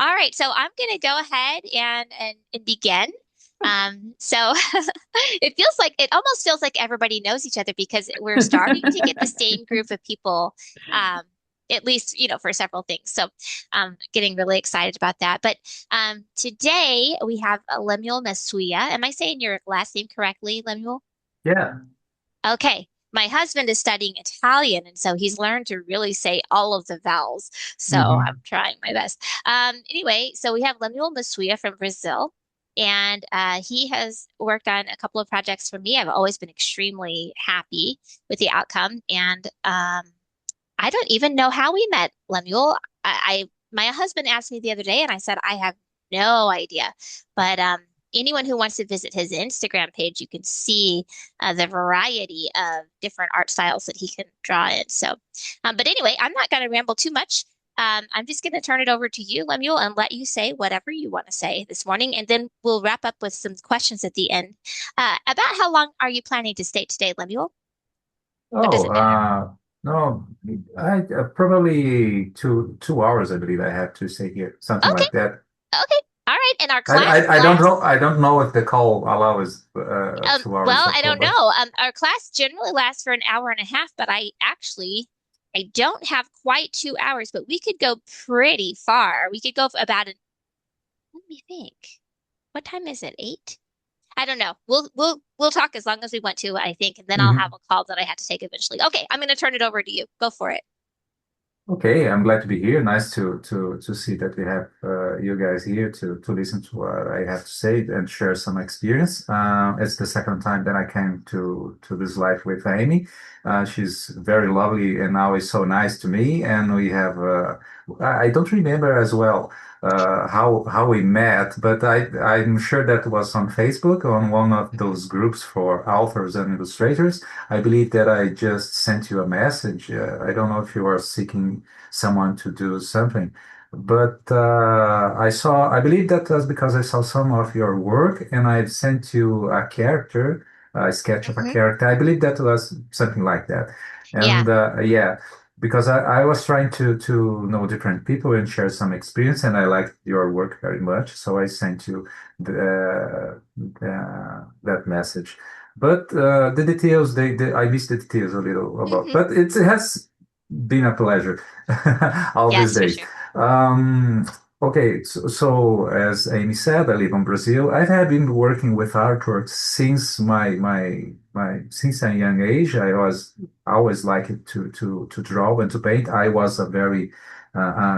All right, so I'm going to go ahead and begin. So it almost feels like everybody knows each other because we're starting to get the same group of people, um, at least, for several things. So getting really excited about that. But today we have Lemuel Massuia. Am I saying your last name correctly, Lemuel? Yeah. Okay. My husband is studying Italian, and so he's learned to really say all of the vowels. So I'm Hmm. trying my best. Anyway, so we have Lemuel Massuia from Brazil, and he has worked on a couple of projects for me. I've always been extremely happy with the outcome, and I don't even know how we met, Lemuel. My husband asked me the other day, and I said I have no idea. But anyone who wants to visit his Instagram page, you can see the variety of different art styles that he can draw in. So, but anyway, I'm not going to ramble too much. I'm just going to turn it over to you, Lemuel, and let you say whatever you want to say this morning, and then we'll wrap up with some questions at the end. About how long are you planning to stay today, Lemuel? Or does Oh, it matter? no, I probably two hours, I believe I have to stay here, something Okay. like that. Okay. All right. And our class I don't know. lasts, I don't know if the call allows 2 hours well, of I call, don't but know. Our class generally lasts for an hour and a half, but I don't have quite 2 hours, but we could go pretty far. We could go about let me think. What time is it? 8? I don't know. We'll talk as long as we want to, I think, and then I'll have Mhm. a call that I have to take eventually. Okay, I'm going to turn it over to you. Go for it. Okay, I'm glad to be here. Nice to see that we have you guys here to listen to what I have to say and share some experience. It's the second time that I came to this live with Amy. She's very lovely and always so nice to me. And we have I don't remember as well how we met, but I'm sure that was on Facebook on one of those groups for authors and illustrators. I believe that I just sent you a message. I don't know if you are seeking someone to do something, but I believe that was because I saw some of your work and I sent you a character, a sketch of a Hmm. character. I believe that was something like that. Yeah. And yeah, because I was trying to know different people and share some experience, and I liked your work very much. So I sent you that message. But the details, I missed the details a little about, Hmm. but it has been a pleasure all these Yes, for days. sure. Um, okay, so as Amy said, I live in Brazil. I have been working with artwork since my since a young age. I was always liked to draw and to paint. I was a very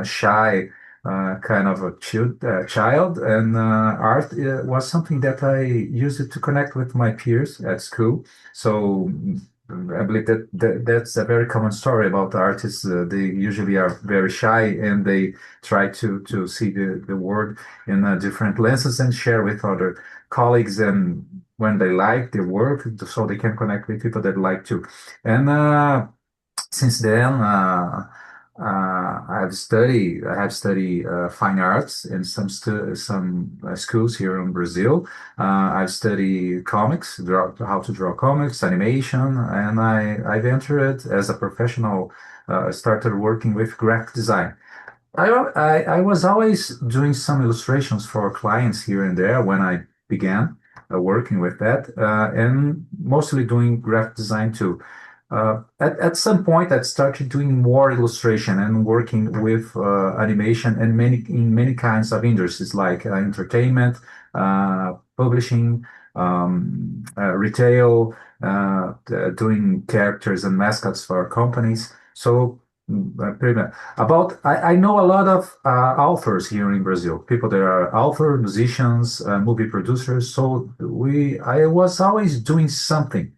shy kind of a child, and art was something that I used to connect with my peers at school. So I believe that's a very common story about artists. They usually are very shy and they try to see the world in different lenses and share with other colleagues and when they like their work, so they can connect with people that like to. And since then, I have studied fine arts in some schools here in Brazil. I've studied comics, how to draw comics, animation, and I've entered as a professional. Started working with graphic design. I was always doing some illustrations for clients here and there when I began working with that, and mostly doing graphic design too. At some point, I started doing more illustration and working with animation and in many kinds of industries like entertainment, publishing, retail, doing characters and mascots for companies. So pretty much. I know a lot of authors here in Brazil, people that are author, musicians, movie producers. So I was always doing something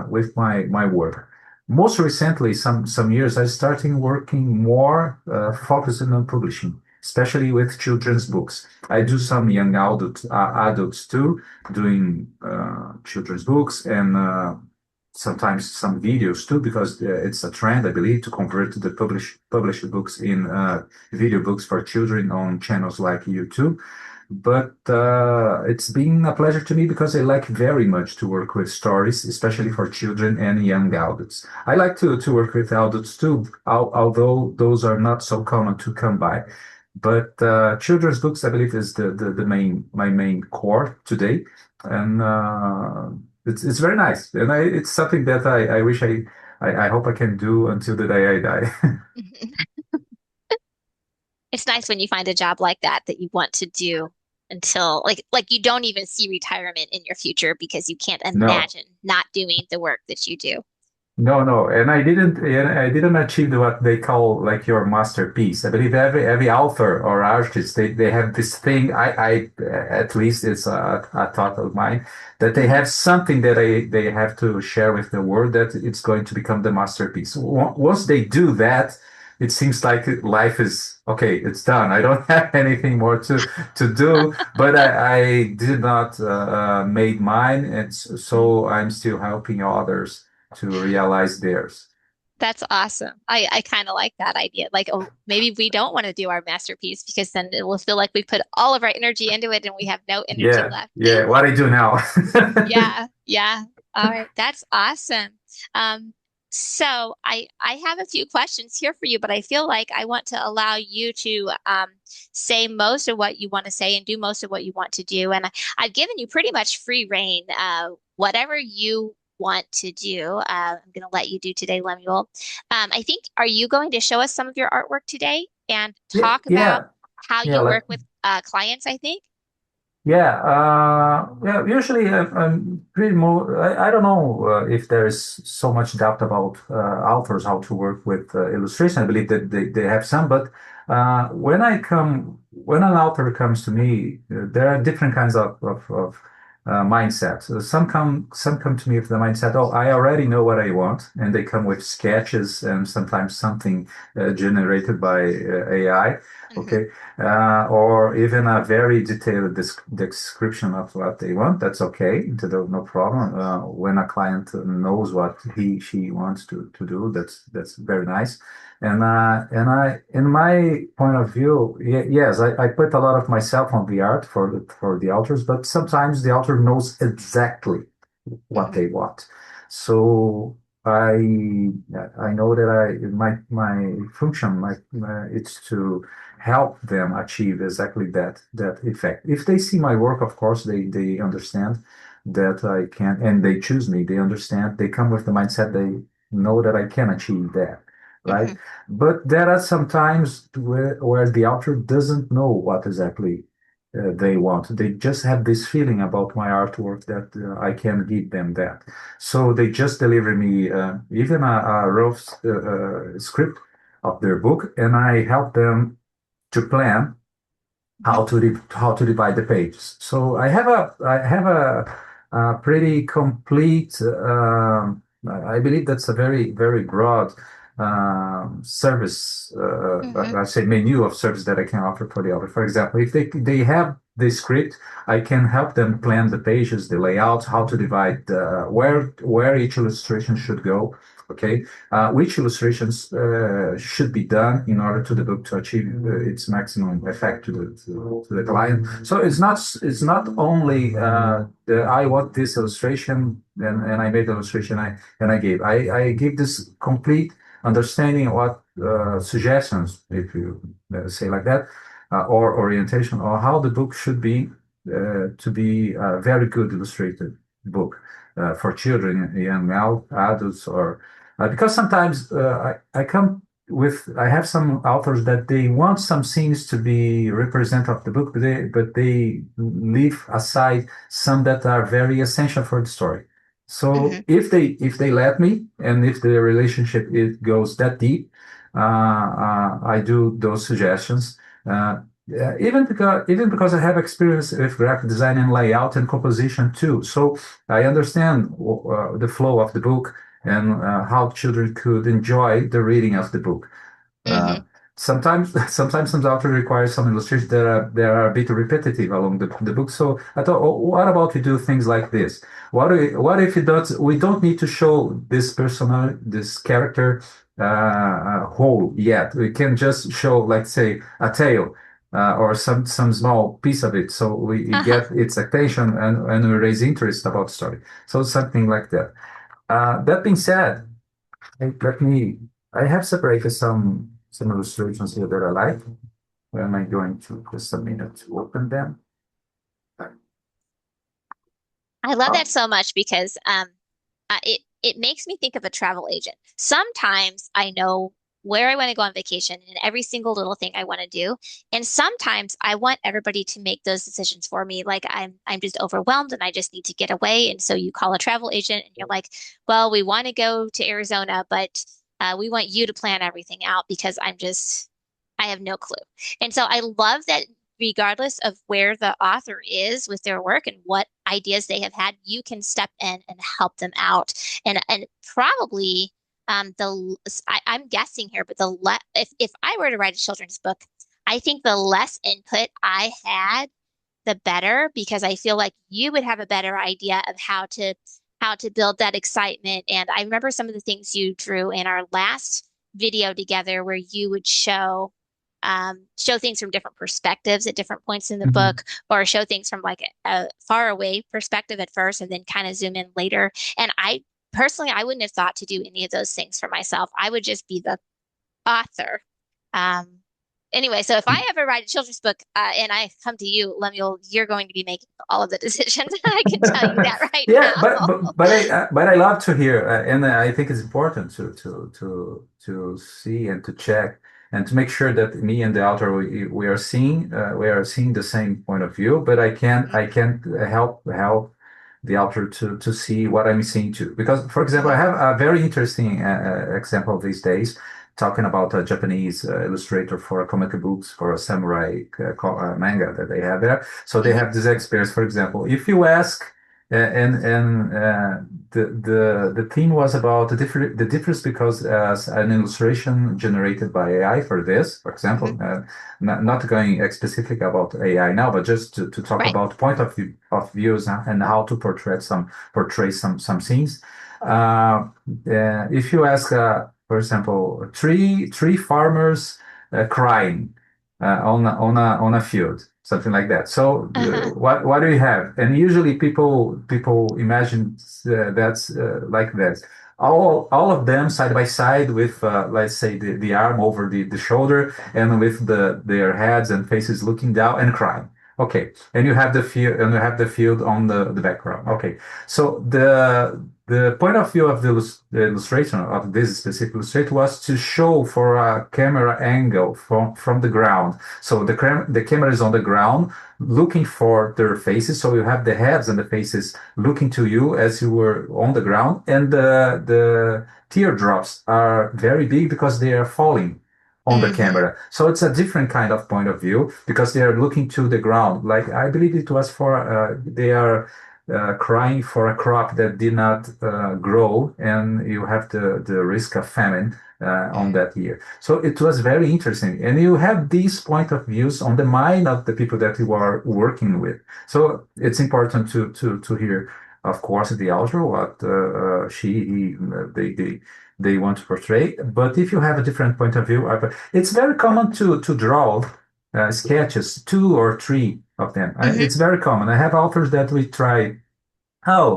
with my work. Most recently, some years, I started working more focusing on publishing, especially with children's books. I do some young adults too, doing children's books and sometimes some videos too, because it's a trend, I believe, to convert the published books in video books for children on channels like YouTube. But it's been a pleasure to me because I like very much to work with stories, especially for children and young adults. I like to work with adults too, although those are not so common to come by. But children's books, I believe, is the main my main core today, and it's very nice, and it's something that I wish I hope I can do until the day I die. It's nice when you find a job like that that you want to do until like you don't even see retirement in your future because you can't No. imagine not doing the work that you do. No, no, and I didn't achieve what they call like your masterpiece. I believe every author or artist they have this thing. I at least it's a thought of mine that they Hmm. have something that they have to share with the world that it's going to become the masterpiece. Once they do that, it seems like life is okay. It's done. I don't have anything more to do. But I did not made mine, and so I'm still helping others to realize theirs. That's awesome. I kind of like that idea. Like, oh, maybe we don't want to do our masterpiece because then it will feel like we put all of our energy into it and we have no energy Yeah, left. yeah. What I do now. Yeah, yeah. All right, that's awesome. Um, so I have a few questions here for you, but I feel like I want to allow you to say most of what you want to say and do most of what you want to do. And I've given you pretty much free reign. Whatever you want to do, I'm going to let you do today, Lemuel. I think, are you going to show us some of your artwork today and Yeah, talk about yeah, how yeah. you work Like with clients, I think? yeah, yeah. Usually, I'm pretty more. I don't know if there's so much doubt about authors how to work with illustration. I believe that they have some, but when an author comes to me, there are different kinds of mindsets. Some come to me with the mindset, oh, I already know what I want, and they come with sketches and sometimes something generated by AI. Hmm. Okay, or even a very detailed description of what they want. That's okay. No problem. When a client knows what she wants to do, that's very nice. In my point of view, yes, I put a lot of myself on the art for the authors, but sometimes the author knows exactly what Hmm. they want. So I know that my function it's to help them achieve exactly that effect. If they see my work, of course, they understand that I can, and they choose me. They understand. They come with the mindset. They know that I can achieve that, right? Hmm. But there are some times where the author doesn't know what exactly they want. They just have this feeling about my artwork that I can give them that. So they just deliver me even a rough script of their book, and I help them to plan Hmm. how to divide the pages. So a pretty complete. I believe that's a very broad service. Hmm. I say menu of service that I can offer for the author. For example, if they have the script, I can help them plan the pages, the layout, how to divide where each illustration should go. Okay, which illustrations should be done in order to the book to achieve its maximum effect to the client. So it's not only I want this illustration and I made the illustration I gave. I give this complete understanding of what suggestions, if you say like that, or orientation, or how the book should be to be a very good illustrated book for children, young adults, or because sometimes I come with I have some authors that they want some scenes to be representative of the book, but they leave aside some that are very essential for the story. So Hmm. if they let me, and if the relationship it goes that deep, I do those suggestions. Even because I have experience with graphic design and layout and composition too, so I understand the flow of the book and how children could enjoy the reading of the book. Uh, Hmm. sometimes some authors require some illustrations that are a bit repetitive along the book. So I thought, oh, what about we do things like this? What if we don't need to show this character whole yet? We can just show, like, say, a tail. Or some small piece of it, so we Uh-huh. get its attention and we raise interest about the story. So something like that. That being said, let me. I have separated some illustrations here that I like. Where am I going to? Just a minute to open them. I love that Oh. so much because it makes me think of a travel agent. Sometimes I know where I want to go on vacation and every single little thing I want to do, and sometimes I want everybody to make those decisions for me. Like I'm just overwhelmed and I just need to get away, and so you call a travel agent and you're like, "Well, we want to go to Arizona, but we want you to plan everything out because I have no clue." And so I love that regardless of where the author is with their work and what ideas they have had, you can step in and help them out. And probably I'm guessing here, but if I were to write a children's book, I think the less input I had, the better, because I feel like you would have a better idea of how to build that excitement. And I remember some of the things you drew in our last video together where you would show things from different perspectives at different points in the Mhm. book, or show things from like a far away perspective at first and then kind of zoom in later. And I personally, I wouldn't have thought to do any of those things for myself. I would just be the author. Um, anyway, so if I ever write a children's book and I come to you, Lemuel, you're going to be making all of the decisions. I can tell you that right Yeah, now. but I love to hear, and I think it's important to see and to check and to make sure that me and the author we are seeing the same point of view. But I can help the author to see what I'm seeing too. Because, for example, I Mhm, have a very interesting example these days talking about a Japanese illustrator for comic books for a samurai manga that they have there. So they mhm, have this experience. For example, if you ask and the theme was about the difference because as an illustration generated by AI for this, for mhm. example, not going specific about AI now, but just to talk Right. about point of views and how to portray some scenes. Uh, if you ask, for example, three farmers crying on a field, something like that. So Uh-huh. what do you have? And usually people imagine that's like this. All of them side by side with let's say the arm over the shoulder and with their heads and faces looking down and crying. Okay, and you have the field on the background. Okay, so the point of view of the illustration of this specific illustrator was to show for a camera angle from the ground. So the camera is on the ground looking for their faces. So you have the heads and the faces looking to you as you were on the ground. And the teardrops are very big because they are falling on the Hmm. camera. So it's a different kind of point of view because they are looking to the ground. Like I believe it was for, they are crying for a crop that did not grow and you have the risk of famine on Mm. that year. So it was very interesting. And you have these point of views on the mind of the people that you are working with. So it's important to hear, of course, the author, what they want to portray. But if you have a different point of view, it's very common to draw sketches, two or three of them. Hmm. It's very common. I have authors that we try. Oh,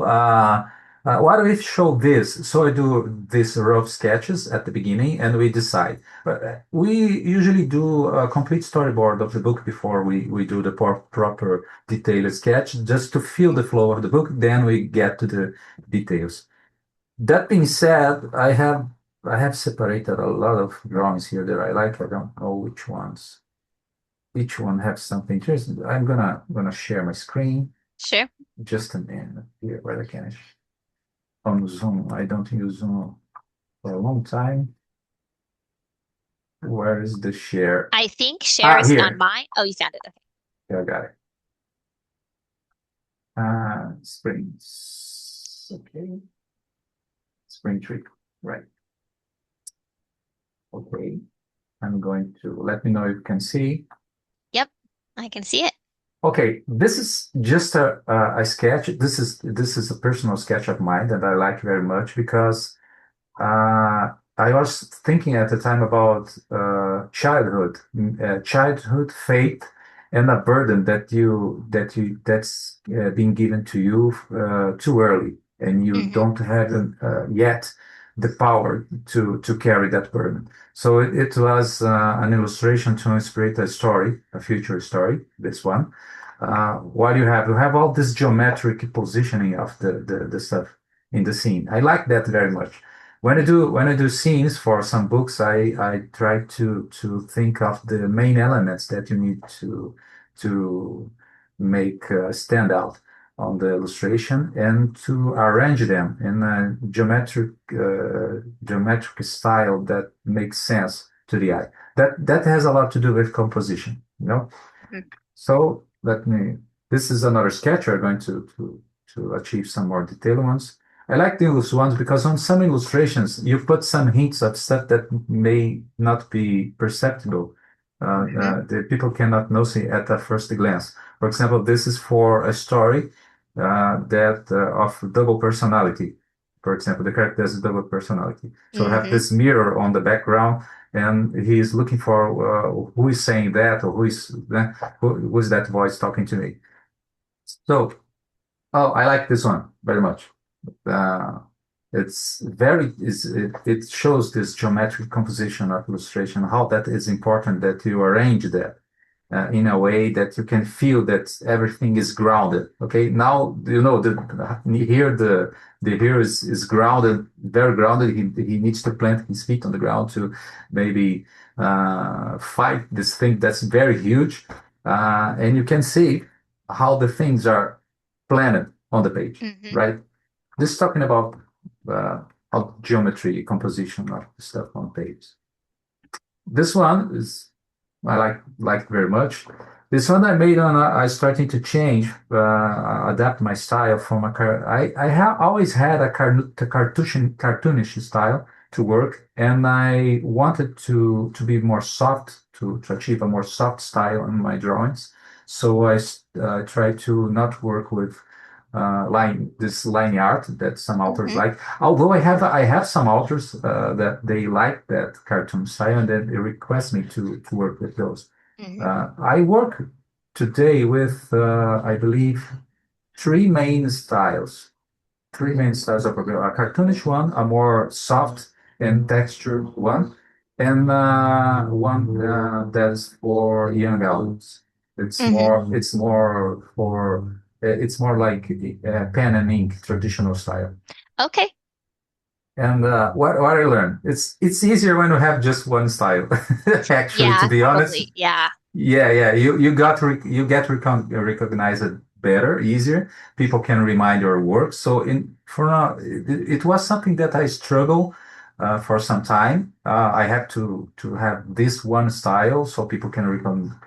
what if show this? So I do these rough sketches at the beginning, and we decide. But we usually do a complete storyboard of the book before we do the proper detailed sketch, just to feel the flow of the book. Then we get to the details. That being said, I have separated a lot of drawings here that I like. I don't know which ones. Each one has something interesting. I'm gonna share my screen. Sure. Just a minute here. Where can I? On Zoom. I don't use Zoom for a long time. Where is the share? I think share Ah, is on here. mine. Oh, you found it. Okay. Yeah, I got it. Springs. Okay. Spring tree. Right. Okay. I'm going to let me know if you can see. Yep, I can see it. Okay, this is just a sketch. This is a personal sketch of mine that I like very much because I was thinking at the time about childhood fate, and a burden that's being given to you too early, and you Hmm. don't have it yet the power to carry that burden. So it was an illustration to inspire a story, a future story. This one. What you have all this geometric positioning of the stuff in the scene. I like that very much. When I do scenes for some books, I try to think of the main elements that you need to make stand out on the illustration and to arrange them in a geometric style that makes sense to the eye. That has a lot to do with composition, you know. Mhm. So let me. This is another sketch. We're going to achieve some more detailed ones. I like these ones because on some illustrations you put some hints of stuff that may not be perceptible. Mhm. The people cannot notice it at a first glance. For example, this is for a story that of double personality. For example, the character has a double personality. So I have Mhm. this mirror on the background, and he is looking for who is saying that or who is that voice talking to me. So, oh, I like this one very much. Uh, it shows this geometric composition of illustration, how that is important that you arrange that in a way that you can feel that everything is grounded. Okay, now you know the hero is grounded, very grounded. He needs to plant his feet on the ground to maybe fight this thing that's very huge, and you can see how the things are planned on the page, Mhm. right? This is talking about uh, how geometry composition of the stuff on page. This one is I like very much. This one I made on I starting to change, adapt my style from a car. I have always had a cartoonish style to work, and I wanted to be more soft to achieve a more soft style in my drawings. So I try to not work with line art that some authors Mhm. like. Although I have some authors that they like that cartoon style and then they request me to work with those. Mhm. I work today with I believe three main styles. Three main styles of a cartoonish one, a more soft and textured one, and one that's for young adults. Mhm. It's more for it's more like pen and ink traditional style. Okay. And what I learned, it's easier when you have just one style. Actually, to Yeah, be honest, probably. Yeah. yeah. You get recognized better, easier. People can remind your work. So in for now, it was something that I struggle for some time. I have to have this one style so people can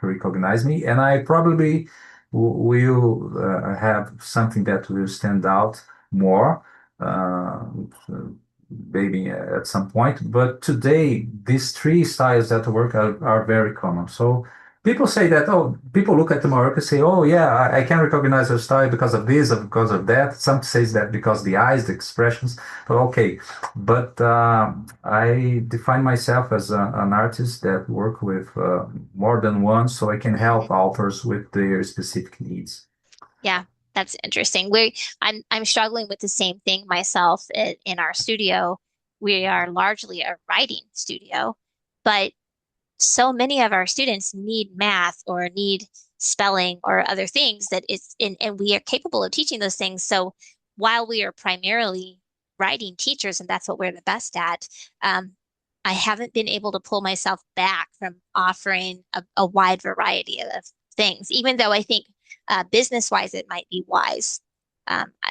recognize me, and I probably will have something that will stand out more. Uh, maybe at some point. But today, these three styles that work are very common. So people say that, oh, people look at the work and say, oh, yeah, I can recognize your style because of this or because of that. Some says that because the eyes, the expressions. But okay, but I define myself as an artist that work with more than one, so I can Mhm. help authors with their specific needs. Yeah, that's interesting. I'm struggling with the same thing myself in our studio. We are largely a writing studio, but so many of our students need math or need spelling or other things that and we are capable of teaching those things. So while we are primarily writing teachers and that's what we're the best at, um, I haven't been able to pull myself back from offering a wide variety of things, even though I think business-wise it might be wise.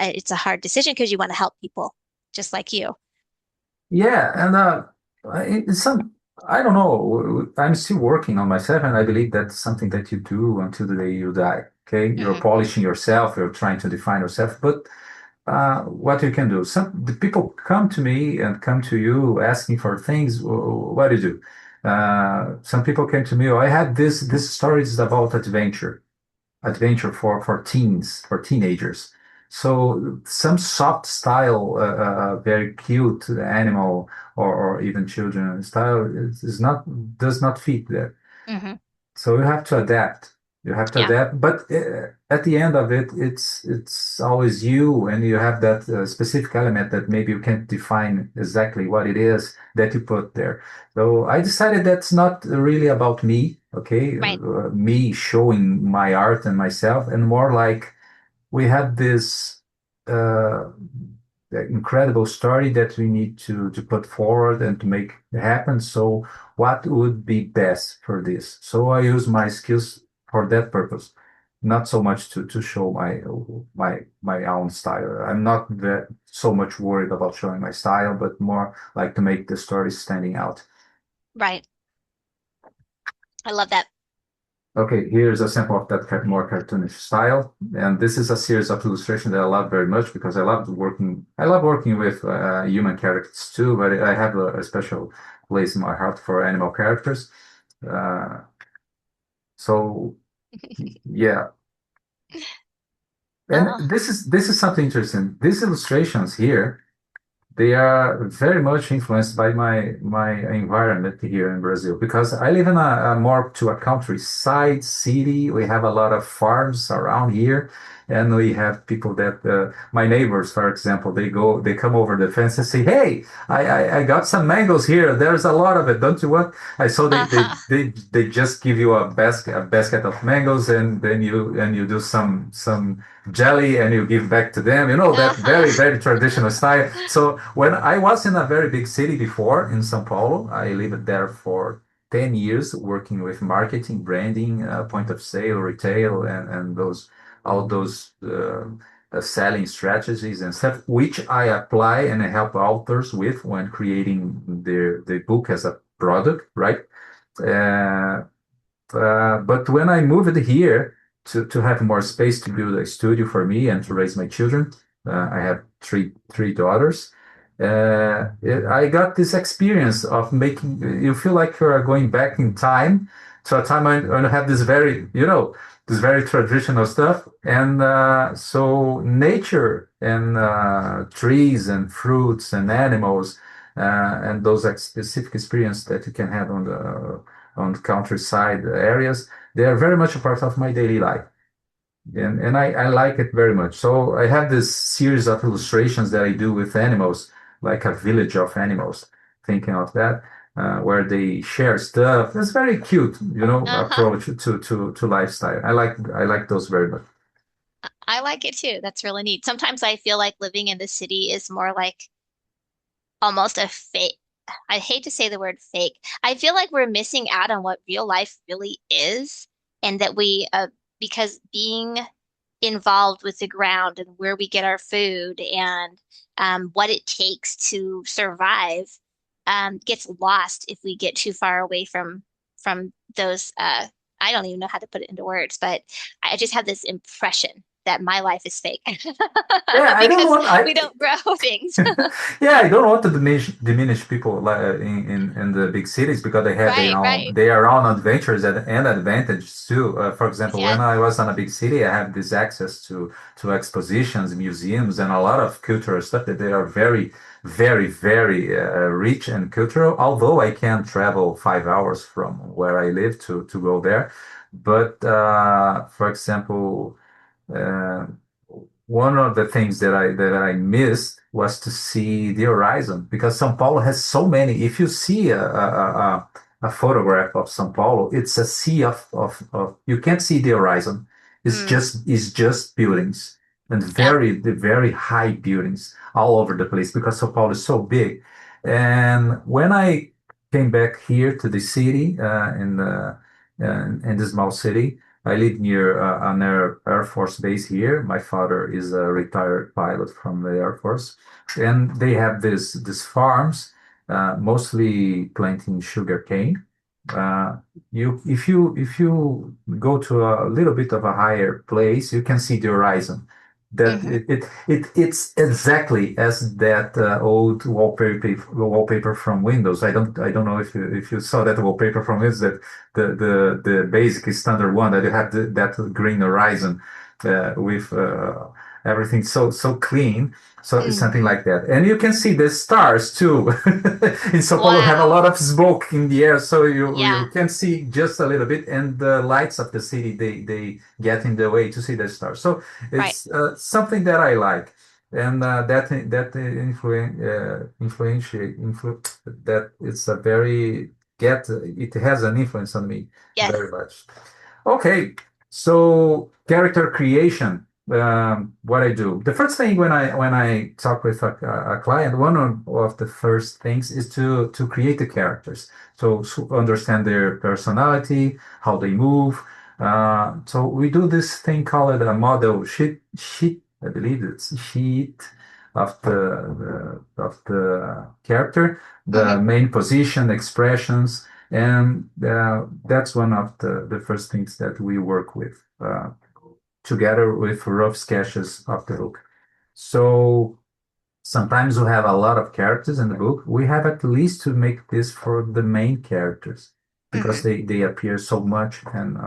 It's a hard decision because you want to help people just like you. Yeah, and it's some I don't know. I'm still working on myself, and I believe that's something that you do until the day you die. Okay, you're Hmm. polishing yourself, you're trying to define yourself, but what you can do. Some the people come to me and come to you asking for things. What do you do? Some people came to me. Oh, I had this story is about adventure for teens, for teenagers. So some soft style, very cute animal or even children style is not does not fit there. Hmm. So you have to adapt. You have to Yeah. adapt, but at the end of it, it's always you, and you have that specific element that maybe you can't define exactly what it is that you put there. So I decided that's not really about me, okay, Right. me showing my art and myself, and more like we have this uh, incredible story that we need to put forward and to make happen. So, what would be best for this? So, I use my skills for that purpose, not so much to show my own style. I'm not that so much worried about showing my style, but more like to make the story standing out. Right. I love that. Okay, here's a sample of that more cartoonish style. And this is a series of illustrations that I love very much because I love working with human characters too, but I have a special place in my heart for animal characters. Uh, so yeah, and Oh, this is something interesting. These illustrations here, they are very much influenced by my environment here in Brazil because I live in a more to a countryside city. We have a lot of farms around here, and we have people that my neighbors, for example, they come over the fence and say, "Hey, I got some mangoes here. There's a lot of it. Don't you want?" I saw uh-huh. they just give you a basket of mangoes, and then you do some jelly and you give back to them. You know, that very, Uh-huh. very traditional style. So when I was in a very big city before in São Paulo, I lived there for 10 years working with marketing, branding, point of sale, retail, and all those selling strategies and stuff, which I apply and I help authors with when creating the book as a product, right? Uh, but when I moved here to have more space to build a studio for me and to raise my children, I have three daughters. I got this experience of making you feel like you are going back in time to a time when I have this very, this very traditional stuff. And so nature and trees and fruits and animals and those specific experience that you can have on countryside areas, they are very much a part of my daily life. And I like it very much. So I have this series of illustrations that I do with animals, like a village of animals, thinking of that, where they share stuff. It's very cute, Uh-huh. approach to lifestyle. I like those very much. I like it too. That's really neat. Sometimes I feel like living in the city is more like almost a fake. I hate to say the word fake. I feel like we're missing out on what real life really is, and that because being involved with the ground and where we get our food and what it takes to survive gets lost if we get too far away from those. I don't even know how to put it into words, but I just have this impression that my life is fake Yeah, I don't because want we don't grow things. yeah, I don't want to diminish people in the big cities because they have Right, right. their own adventures and advantages too. For example, when Yeah. I was in a big city, I have this access to expositions, museums, and a lot of cultural stuff that they are very, very, very rich and cultural. Although I can travel 5 hours from where I live to go there, but for example. Uh, One of the things that I missed was to see the horizon because São Paulo has so many. If you see a photograph of São Paulo, it's a sea of you can't see the horizon. Mm, It's just buildings and yeah. the very high buildings all over the place because São Paulo is so big. And when I came back here to the city in the small city. I live near an Air Force base here. My father is a retired pilot from the Air Force, and they have these farms, mostly planting sugar cane. Uh, if you go to a little bit of a higher place, you can see the horizon. That Hmm. it's exactly as that old wallpaper from Windows. I don't know if you saw that wallpaper from Windows, that the basic standard one that you have that green horizon. with everything so clean. So it's something Hmm. like that, and you can see the stars too. In Sao Paulo, have a Wow. lot of smoke in the air, so you Yeah. can see just a little bit, and the lights of the city they get in the way to see the stars. So Right. it's something that I like, and that that it's a very get it has an influence on me very Yes. much. Okay, so character creation. What I do. The first thing when I talk with a client, one of the first things is to create the characters. So understand their personality, how they move. So we do this thing called a model sheet. I believe it's sheet of the character, the Hmm. main position, expressions, and that's one of the first things that we work with together with rough sketches of the book. So sometimes we have a lot of characters in the book. We have at least to make this for the main characters because Hmm. they appear so much and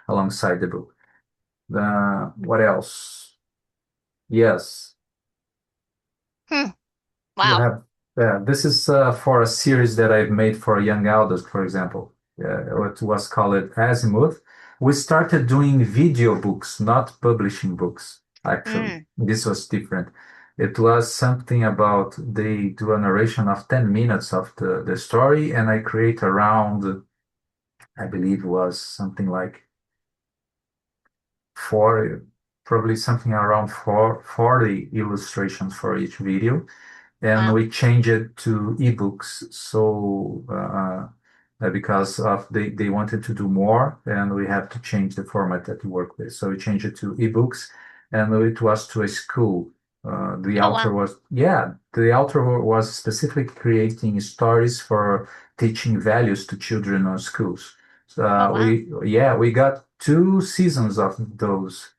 alongside the book. What else? Yes. Hmm. You Wow. have, this is for a series that I've made for young adults, for example. It was called Azimuth. We started doing video books, not publishing books, actually. Mm. This was different. It was something about they do a narration of 10 minutes of the story, and I create around, I believe was something like four, probably something around 40 illustrations for each video and Wow. we changed it to ebooks. So because of they wanted to do more, and we have to change the format that we work with. So we changed it to ebooks, and it was to a school. The Oh, author wow. was the author was specifically creating stories for teaching values to children on schools. So Oh, wow. we got 2 seasons of those.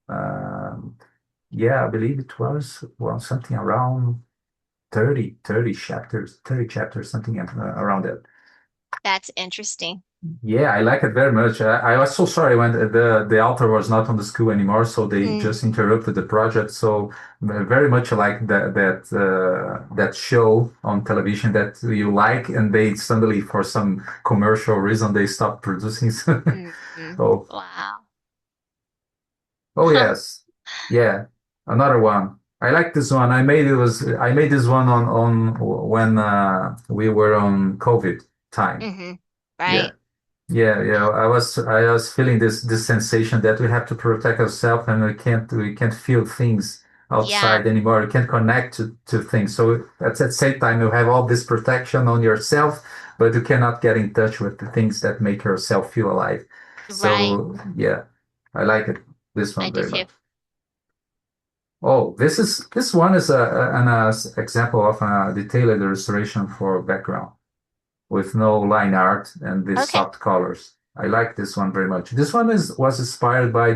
Um, I believe it was well something around 30 chapters, something around that. That's interesting. Yeah, I like it very much. I was so sorry when the author was not on the school anymore, so they Mm. just interrupted the project. So very much like that show on television that you like, and they suddenly, for some commercial reason, they stopped producing. Mm. Oh, Wow. oh Huh. yes, yeah, another one. I like this one. I made this one on when we were on COVID time. Hmm. Yeah, Right. yeah. I was feeling this sensation that we have to protect ourselves and we can't feel things Yeah. outside anymore. We can't connect to things. So at the same time, you have all this protection on yourself, but you cannot get in touch with the things that make yourself feel alive. Right. So yeah, I like it. This I one do very too. much. Oh, this one is an example of a detailed illustration for background with no line art and the Okay. soft colors. I like this one very much. This one is was inspired by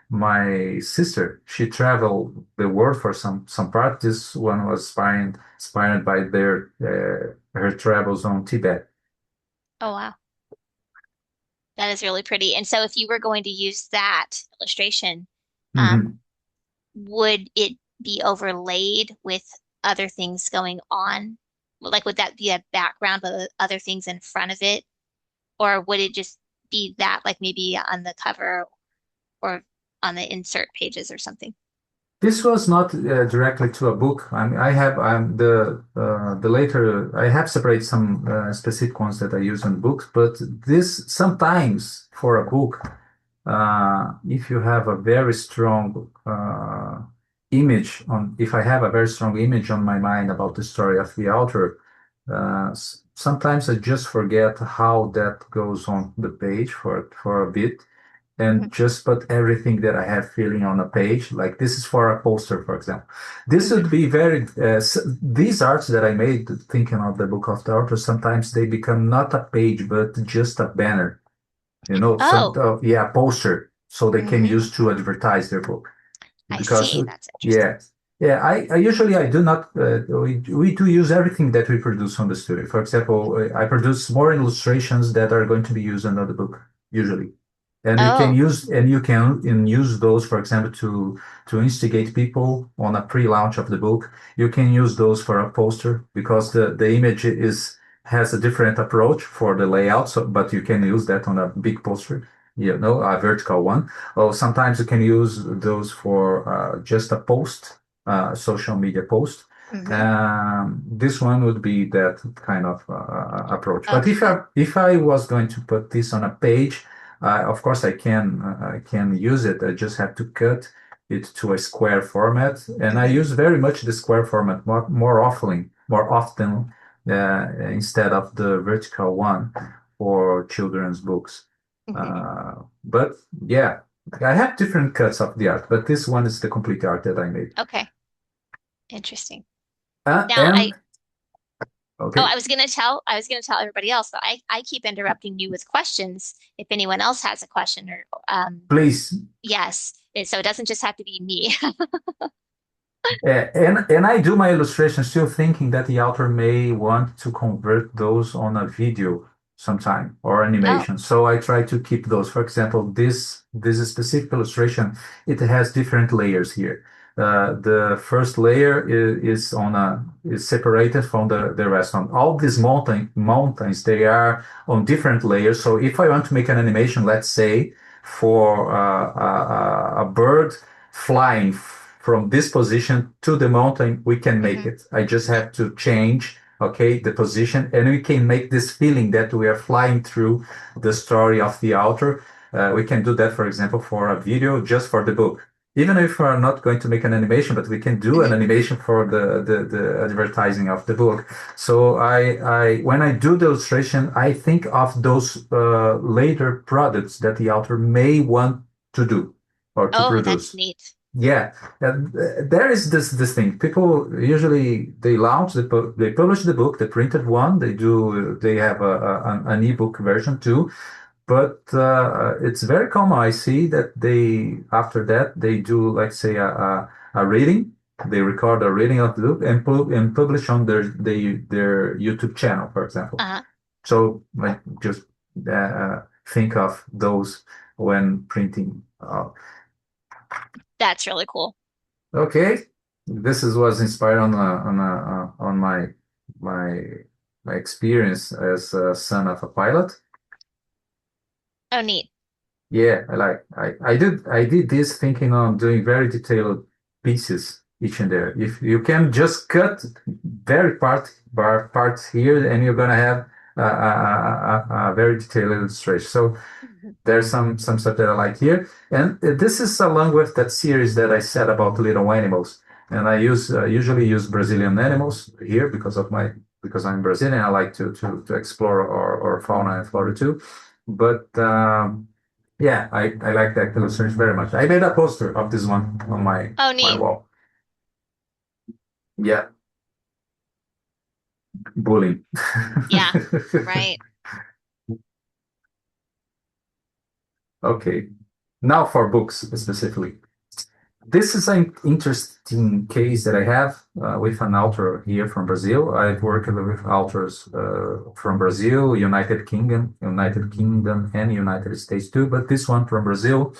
my sister. She traveled the world for some part. This one was inspired by their her travels on Tibet. Oh, wow. That is really pretty. And so if you were going to use that illustration, um, Mhm. would it be overlaid with other things going on? Like, would that be a background with other things in front of it? Or would it just be that, like maybe on the cover or on the insert pages or something? This was not directly to a book. I have the later I have separated some specific ones that I use in books, but this sometimes for a book, if you have a very strong image on, if I have a very strong image on my mind about the story of the author, sometimes I just forget how that goes on the page for a bit Hmm. and just put everything that I have feeling on a page. Like this is for a poster, for example. This Hmm. would be very, these arts that I made thinking of the book of the author, sometimes they become not a page, but just a banner, Oh, poster. So they can hmm. use to advertise their book. I Because, see. That's interesting. yeah, yeah, I usually I do not, we do use everything that we produce on the studio. For example, I produce more illustrations that are going to be used in another book, usually. And Oh. you can use those, for example, to instigate people on a pre-launch of the book. You can use those for a poster because the image is has a different approach for the layout. So, but you can use that on a big poster, a vertical one. Or sometimes you can use those for just a post, social media post. Hmm. This one would be that kind of approach. But Okay. if I was going to put this on a page, of course, I can use it. I just have to cut it to a square format, and I Hmm. use very much the square format more often instead of the vertical one for children's books. Hmm. Uh, but yeah, I have different cuts of the art, but this one is the complete art that I made. Okay. Interesting. Uh, Now and okay, I was gonna tell everybody else that I keep interrupting you with questions if anyone else has a question or please. yes. So it doesn't just have to be me. And I do my illustration still thinking that the author may want to convert those on a video sometime or Oh. animation. So I try to keep those. For example, this specific illustration, it has different layers here. The first layer is separated from the rest. On all these mountains, they are on different layers. So if I want to make an animation, let's say for a bird flying from this position to the mountain, we can make Hmm. it. I just have to change, okay, the position, and we can make this feeling that we are flying through the story of the author. We can do that, for example, for a video just for the book. Even if we're not going to make an animation, but we can do an Hmm. animation for the advertising of the book. So when I do the illustration, I think of those later products that the author may want to do or to Oh, that's produce. neat. Yeah, and there is this thing. People usually they publish the book, the printed one. They have an ebook version too, but it's very common. I see that they after that they do like say a reading. They record a reading of the book and publish on their YouTube channel, for example. Uh, So like just think of those when printing. that's really cool. Okay, this is was inspired on my my experience as a son of a pilot. Oh, neat. Yeah, I did this thinking on doing very detailed pieces each and there. If you can just cut very parts here, and you're gonna have a very detailed illustration. So Mhm. there's some stuff that I like here, and this is along with that series that I said about little animals. And I usually use Brazilian animals here because I'm Brazilian. I like to explore our fauna and flora too. But yeah, I like that illustration very much. I made a poster of this one on Oh, my neat. wall. Yeah, bullying. Yeah. Right. Okay, now for books specifically. This is an interesting case that I have with an author here from Brazil. I've worked with authors from Brazil, United Kingdom, and United States too. But this one from Brazil,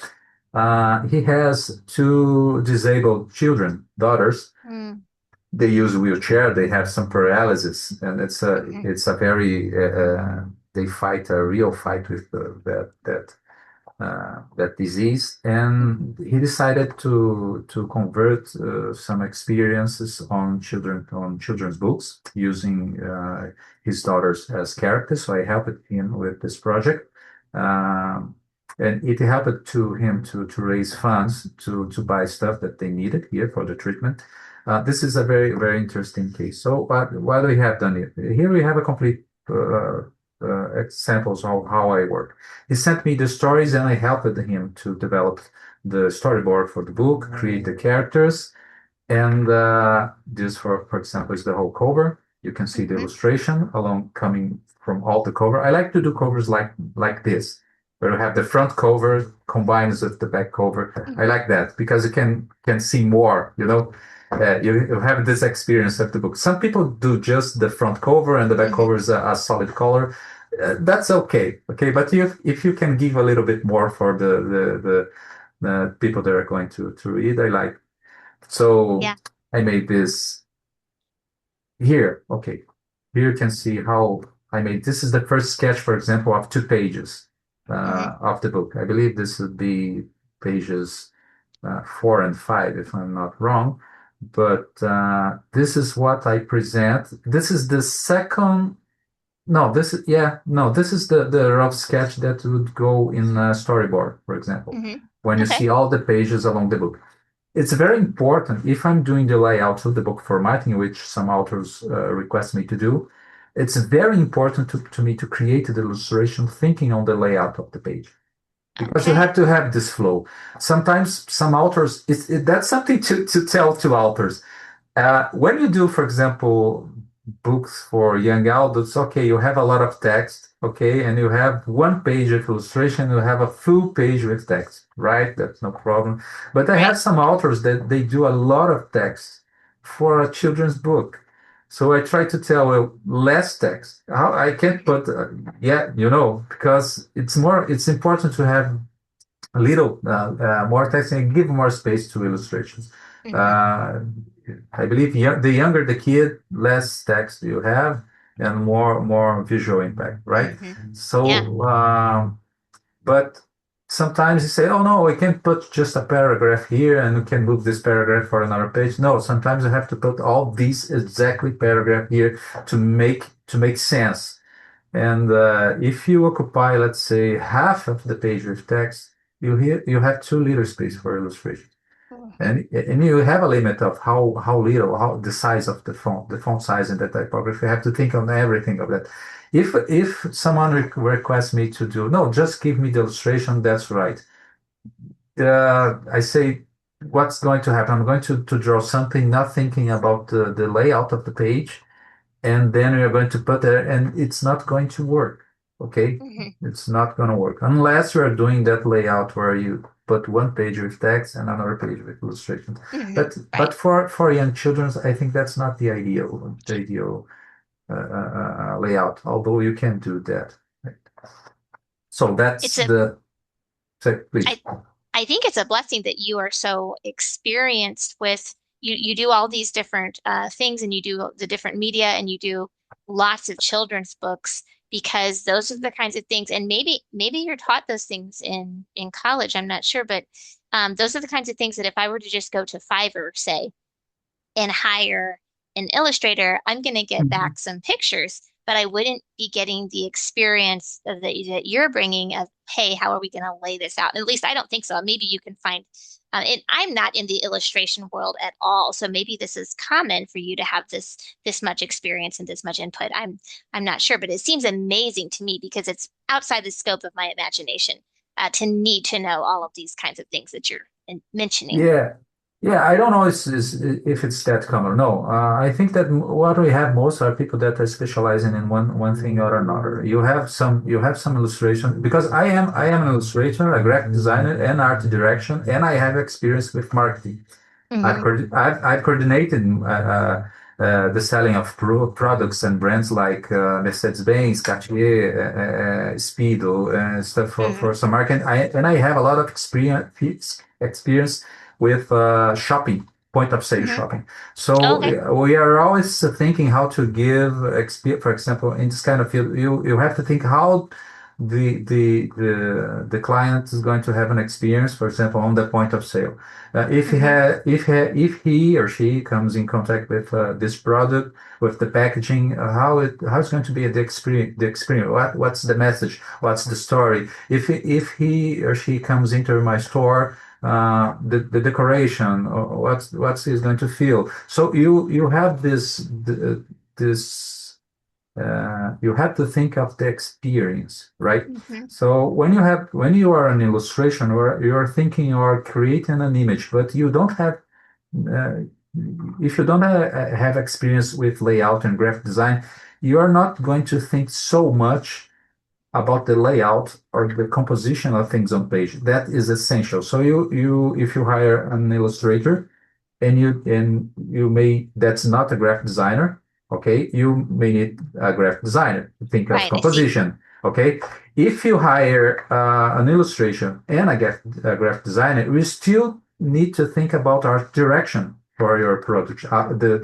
he has two disabled children, daughters. Mm. They use wheelchair. They have some paralysis, and Hmm. it's a very they fight a real fight with that disease, Hmm. and he decided to convert some experiences on children's books using his daughters as characters. So I helped him with this project, um, and it helped to him to raise funds to buy stuff that they needed here for the treatment. This is a very interesting case. So what we have done here we have a complete examples of how I work. He sent me the stories and I helped him to develop the storyboard for the book, create the characters, and this, for example, is the whole cover. You can see the Hmm. illustration along coming from all the cover. I like to do covers like this, where you have the front cover combines with the back cover. I Hmm. like that because you can see more. You have this experience of the book. Some people do just the front cover and the back Hmm. cover is a solid color. That's okay. Okay, but if you can give a little bit more for the people that are going to read, I like. So Yeah. I made this here. Okay, here you can see how I made. This is the first sketch, for example, of 2 pages Hmm. of the book. I believe this would be pages 4 and 5, if I'm not wrong. But this is what I present. This is the second. No, this is yeah, no, this is the rough sketch that would go in a storyboard, for example, Hmm. when you Okay. see all the pages along the book. It's very important if I'm doing the layout of the book formatting, which some authors request me to do. It's very important to me to create the illustration thinking on the layout of the page because you Okay. have to have this flow. Sometimes some authors, that's something to tell to authors. When you do, for example, books for young adults, okay, you have a lot of text, okay, and you have 1 page of illustration, you have a full page with text, right? That's no problem. But I have Right. some authors that they do a lot of text for a children's book. So I try to tell well, less text. How I can't Hmm. put, yeah, because it's important to have a little more text and give more space to illustrations. Hmm. Uh, I believe the younger the kid, less text you have and more visual impact, right? Hmm. Yeah. So, but sometimes you say, "Oh no, we can't put just a paragraph here, and we can move this paragraph for another page." No, sometimes you have to put all these exactly paragraph here to make sense. And if you occupy, let's say, half of the page with text, you have too little space for illustration. Hmm. And you have a limit of how little, how the size of the font size and the typography. You have to think on everything of that. If someone requests me to do, no, just give me the illustration, that's right. I say, what's going to happen? I'm going to draw something, not thinking about the layout of the page and then we are going to put there and it's not going to work. Okay, Hmm. it's not going to work unless you are doing that layout where you put 1 page with text and another page with illustrations. Hmm. But Right. for young children I think that's not the ideal layout, although you can do that. Right. So that's It's a the so please. I I think it's a blessing that you are so experienced with you do all these different things and you do the different media and you do lots of children's books because those are the kinds of things and maybe you're taught those things in college, I'm not sure, but those are the kinds of things that if I were to just go to Fiverr, say, and hire an illustrator, I'm going to get Mhm. back some pictures, but I wouldn't be getting the experience that you're bringing of, hey, how are we going to lay this out? At least I don't think so. Maybe you can find it. I'm not in the illustration world at all, so maybe this is common for you to have this much experience and this much input. I'm not sure, but it seems amazing to me because it's outside the scope of my imagination to need to know all of these kinds of things that you're mentioning. Yeah, yeah. I don't know if it's that common. No, I think that what we have most are people that are specializing in one thing or another. You have some illustration because I am an illustrator, a graphic designer, and art direction, and I have experience with marketing. I've Hmm. I've coordinated the selling of products and brands like Mercedes-Benz, Cartier, Speedo, and stuff for Hmm. some market. And I have a lot of experience with shopping, point of sale Hmm. shopping. So Okay. we are always thinking how to give, for example, in this kind of field, you have to think how the client is going to have an experience, for example, on the point of sale. Hmm. If he or she comes in contact with this product, with the packaging, how it's going to be the experience. What's the message? What's the story? If he or she comes into my store, the decoration, what's he's going to feel. So you have this you have to think of the experience, right? Hmm. So when you are an illustration or you're thinking or creating an image, but you don't have uh, if you don't have experience with layout and graphic design, you are not going to think so much about the layout or the composition of things on page. That is essential. So if you hire an illustrator and you may that's not a graphic designer, okay, you may need a graphic designer to think of Right, I see. composition. Okay, if you hire an illustration and a graphic designer, we still need to think about art direction for your product,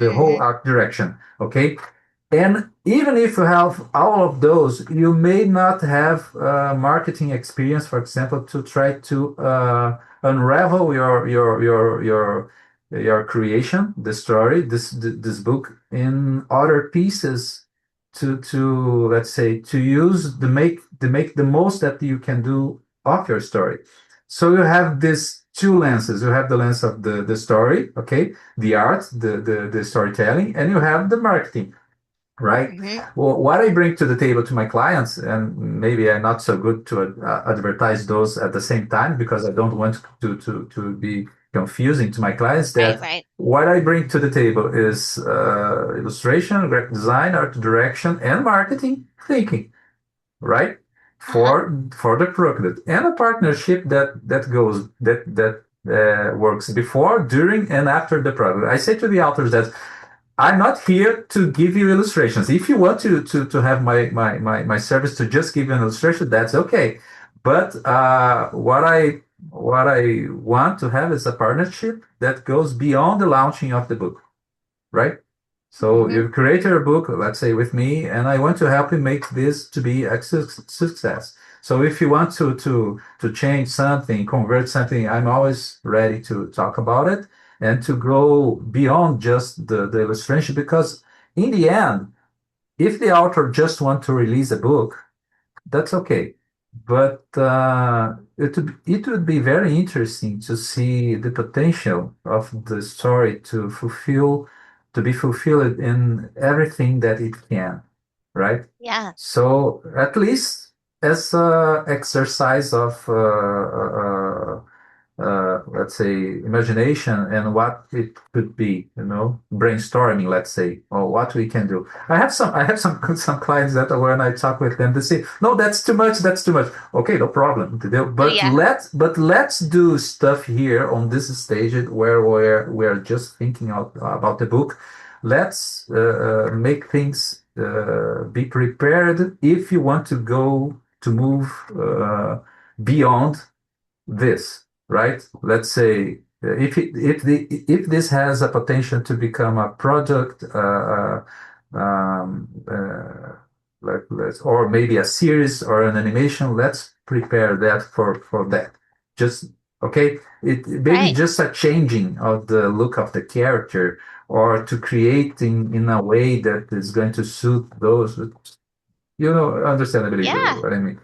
the whole Hmm. art direction. Okay, and even if you have all of those, you may not have marketing experience, for example, to try to unravel your creation, the story, this book in other pieces to let's say to use to make the most that you can do of your story. So you have these two lenses. You have the lens of the story, okay, the art, the storytelling, and you have the marketing, right? Hmm. Well, what I bring to the table to my clients, and maybe I'm not so good to advertise those at the same time because I don't want to be confusing to my clients. Right, That right. what I bring to the table is illustration, graphic design, art direction, and marketing thinking, right? Uh-huh. For the product and a partnership that goes that works before, during, and after the product. I say to the authors that I'm not here to give you illustrations. If you want to have my service to just give you an illustration, that's okay. But what I want to have is a partnership that goes beyond the launching of the book, right? So Hmm. you've created a book, let's say with me, and I want to help you make this to be a success. So if you want to change something, convert something, I'm always ready to talk about it and to go beyond just the illustration because in the end, if the author just want to release a book, that's okay. But it would be very interesting to see the potential of the story to be fulfilled in everything that it can, right? Yeah. So at least as a exercise of let's say, imagination and what it could be, brainstorming, let's say, or what we can do. I have some clients that when I talk with them, they say, no, that's too much. Okay, no problem. Oh, But yeah. let's do stuff here on this stage where we're just thinking about the book. Let's make things be prepared if you want to go to move beyond this, right? Let's say if this has a potential to become a product, let's or maybe a series or an animation, let's prepare that for that. Just okay, it maybe Right. just a changing of the look of the character or to creating in a way that is going to suit those. Understandably Yeah, what I mean.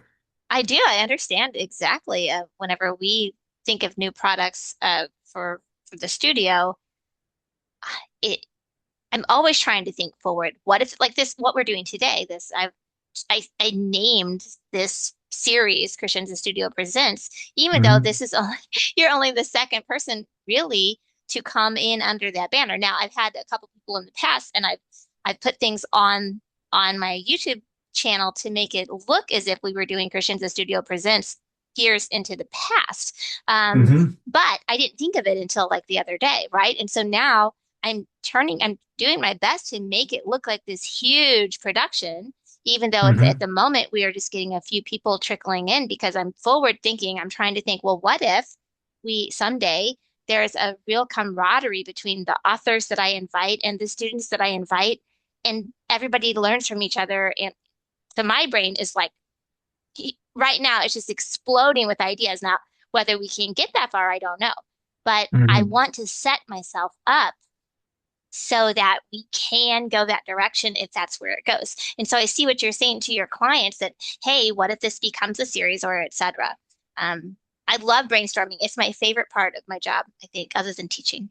I do. I understand exactly. Whenever we think of new products for the studio, it I'm always trying to think forward. What if like this, what we're doing today, I named this series Crescenza Studio Presents, even though Hmm. this is only you're only the second person really to come in under that banner. Now I've had a couple people in the past and I've put things on my YouTube channel to make it look as if we were doing Crescenza Studio Presents years into the past. Hmm. But I didn't think of it until like the other day, right? And so now I'm doing my best to make it look like this huge production, even though at Hmm. the moment we are just getting a few people trickling in because I'm forward thinking. I'm trying to think, well, what if we someday there's a real camaraderie between the authors that I invite and the students that I invite, and everybody learns from each other. And so my brain is like, right now, it's just exploding with ideas. Now, whether we can get that far, I don't know. But I Hmm. want to set myself up so that we can go that direction if that's where it goes. And so I see what you're saying to your clients that, hey, what if this becomes a series or et cetera? I love brainstorming. It's my favorite part of my job, I think, other than teaching.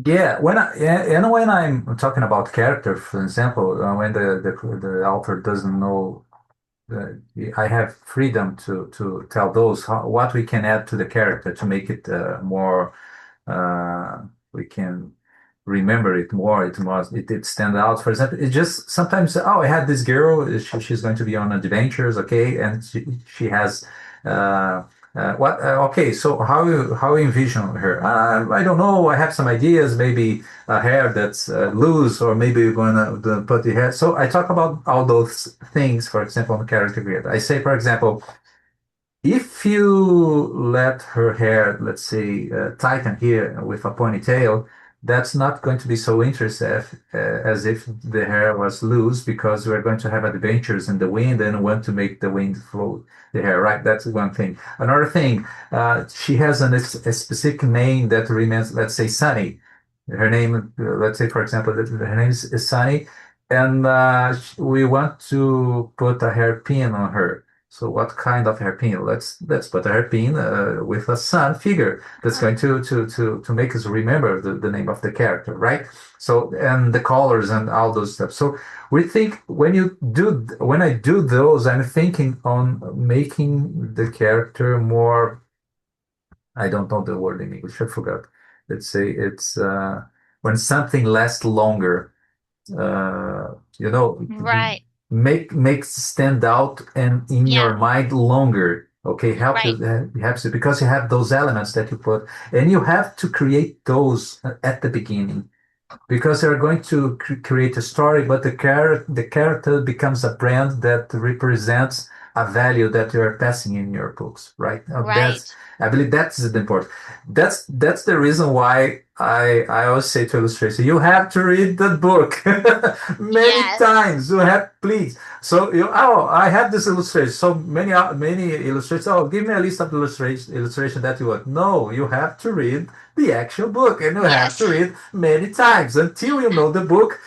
Yeah, when I'm talking about character, for example, when the author doesn't know, uh, I have freedom to tell those what we can add to the character to make it more. We can remember it more. It stand out. For example, it just sometimes. Oh, I had this girl. She's going to be on adventures, okay, and she has. Uh, What? Okay, so how you envision her? I don't know. I have some ideas. Maybe a hair that's loose, or maybe you're gonna put the hair. So I talk about all those things. For example, on the character grid, I say, for example, if you let her hair, let's say, tighten here with a ponytail, that's not going to be so interesting as if the hair was loose because we're going to have adventures in the wind and want to make the wind flow the hair, right? That's one thing. Another thing, she has a specific name that remains, let's say, Sunny. Her name, let's say, for example, that her name is Sunny, and we want to put a hairpin on her. So what kind of hairpin? Let's put a hairpin with a sun figure that's going to make us remember the name of the character, right? So and the colors and all those stuff. So we think when I do those, I'm thinking on making the character more. I don't know the word in English. I forgot. Let's say it's when something lasts longer, you know, Right. makes stand out and in Yeah. your mind longer. Okay, Right. helps you because you have those elements that you put, and you have to create those at the beginning because they're going to create a story, but the character becomes a brand that represents a value that you are passing in your books, right? That's Right. I believe that's the important. That's the reason why I always say to illustrators, you have to read the book many Yes. times. You have please. So I have this illustration. So many illustrators. Oh, give me a list of illustration that you want. No, you have to read the actual book, and you have Yes. to read many times until you know the book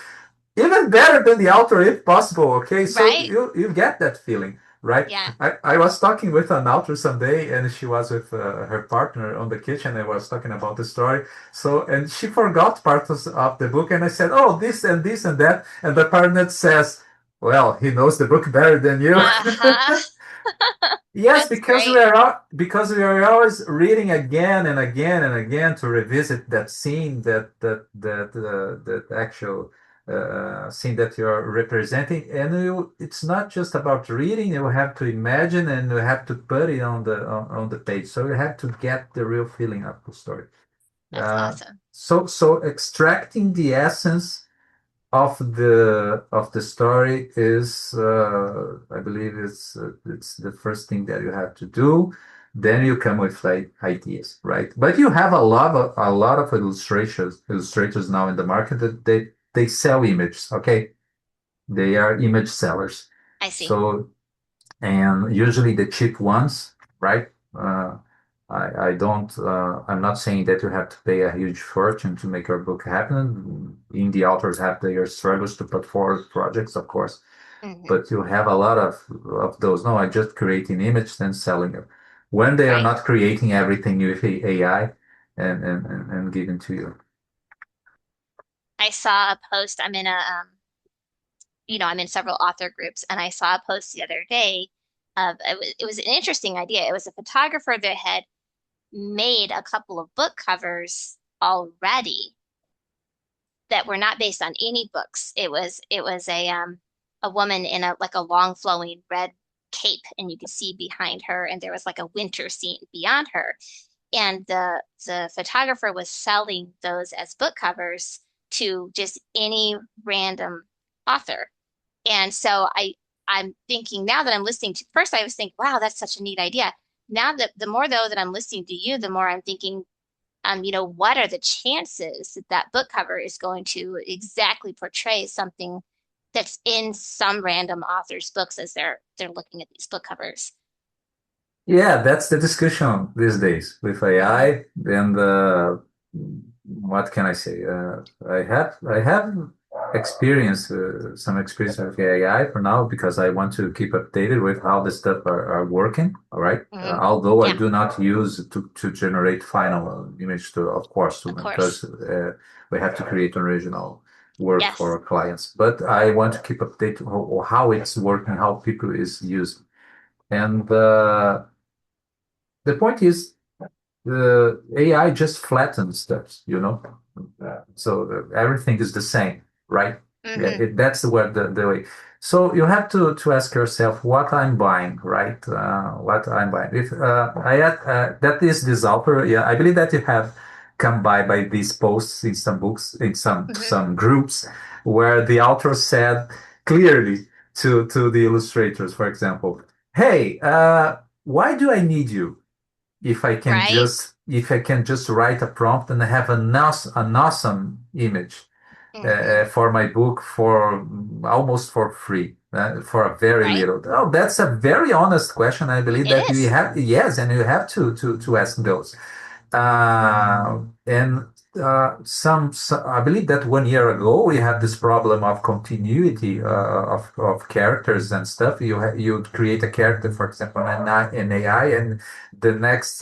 even better than the author if possible. Okay, so Right. you get that feeling, right? Yeah. I was talking with an author someday, and she was with her partner on the kitchen. And I was talking about the story. So and she forgot parts of the book, and I said, "Oh, this and that," and the partner says, "Well, he knows the book better than you." Uh-huh. Yes, That's great. because we are always reading again and again and again to revisit that scene, that actual scene that you are representing, and it's not just about reading. You have to imagine and you have to put it on the page. So you have to get the real feeling of the story. That's Uh, awesome. so extracting the essence of the story is I believe it's the first thing that you have to do. Then you come with like ideas, right? But you have a lot of illustrators now in the market that they sell images, okay? They are image sellers. I see. So and usually the cheap ones, right? Uh, I don't. I'm not saying that you have to pay a huge fortune to make your book happen. Indie authors have their struggles to put forward projects, of course, Hmm. but you have a lot of those. No, I just create an image, then selling it. When they are Right. not creating everything with AI and giving to you. I saw a post. I'm in I'm in several author groups, and I saw a post the other day of it was an interesting idea. It was a photographer that had made a couple of book covers already that were not based on any books. It was a woman in a like a long flowing red cape, and you could see behind her, and there was like a winter scene beyond her. And the photographer was selling those as book covers to just any random author. And so I'm thinking now that I'm listening to first I was thinking, wow, that's such a neat idea. Now that the more though that I'm listening to you, the more I'm thinking, what are the chances that that book cover is going to exactly portray something that's in some random author's books as they're looking at these book covers? Yeah, that's the discussion these days with Hmm. AI. And what can I say? I have experience some experience with AI for now because I want to keep updated with how the stuff are working. All right. Hmm. Although I Yeah, do not use it to generate final image to, of course, of because course. we have to create original work for Yes, our clients. But I want to keep updated how it's working, how people is using. And the point is, the AI just flattens stuff. So everything is the same, right? Yeah, Hmm. that's what the way. So you have to ask yourself what I'm buying, right? What I'm buying. If I had, that is this author, yeah, I believe that you have come by these posts in some books, in Hmm. some groups, where the author said clearly to the illustrators, for example, "Hey, why do I need you Right. if I can just write a prompt and have an awesome image?" Hmm. For my book for almost for free, for a very Right. little. Oh, that's a very honest question. I believe It that you is. have, yes, and you have to ask those. And I believe that 1 year ago we had this problem of continuity of characters and stuff. You create a character, for example, in AI, and the next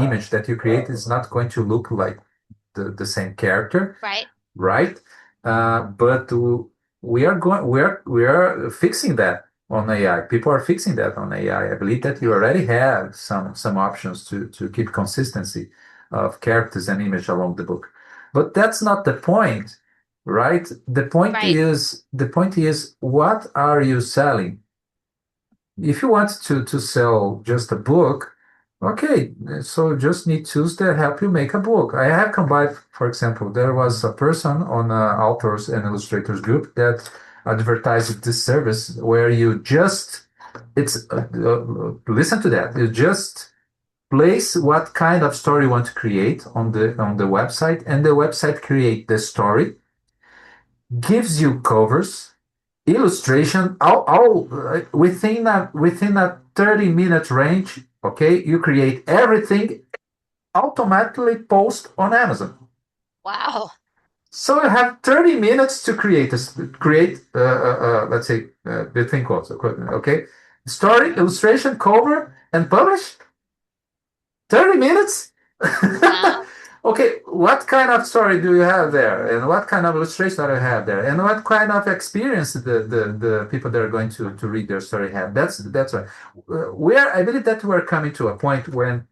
image that you create is not going to look like the same character, Right. right? But we are fixing that on AI. People are fixing that on AI. I believe that you Hmm. already have some options to keep consistency of characters and image along the book. But that's not the point, right? Right. The point is what are you selling? If you want to sell just a book, okay, so just need tools that help you make a book. I have come by, for example, there was a person on authors and illustrators group that advertised this service where you just, listen to that, you just place what kind of story you want to create on the website, and the website create the story, gives you covers, illustration, all within a 30-minute range. Okay, you create everything, automatically post on Amazon. Wow. So you have 30 minutes to create let's say between quotes, okay, story, Hmm. illustration, cover, and publish. 30 minutes? Wow. Okay, what kind of story do you have there? And what kind of illustration do you have there? And what kind of experience the people that are going to read their story have? That's right. Where I believe that we're coming to a point when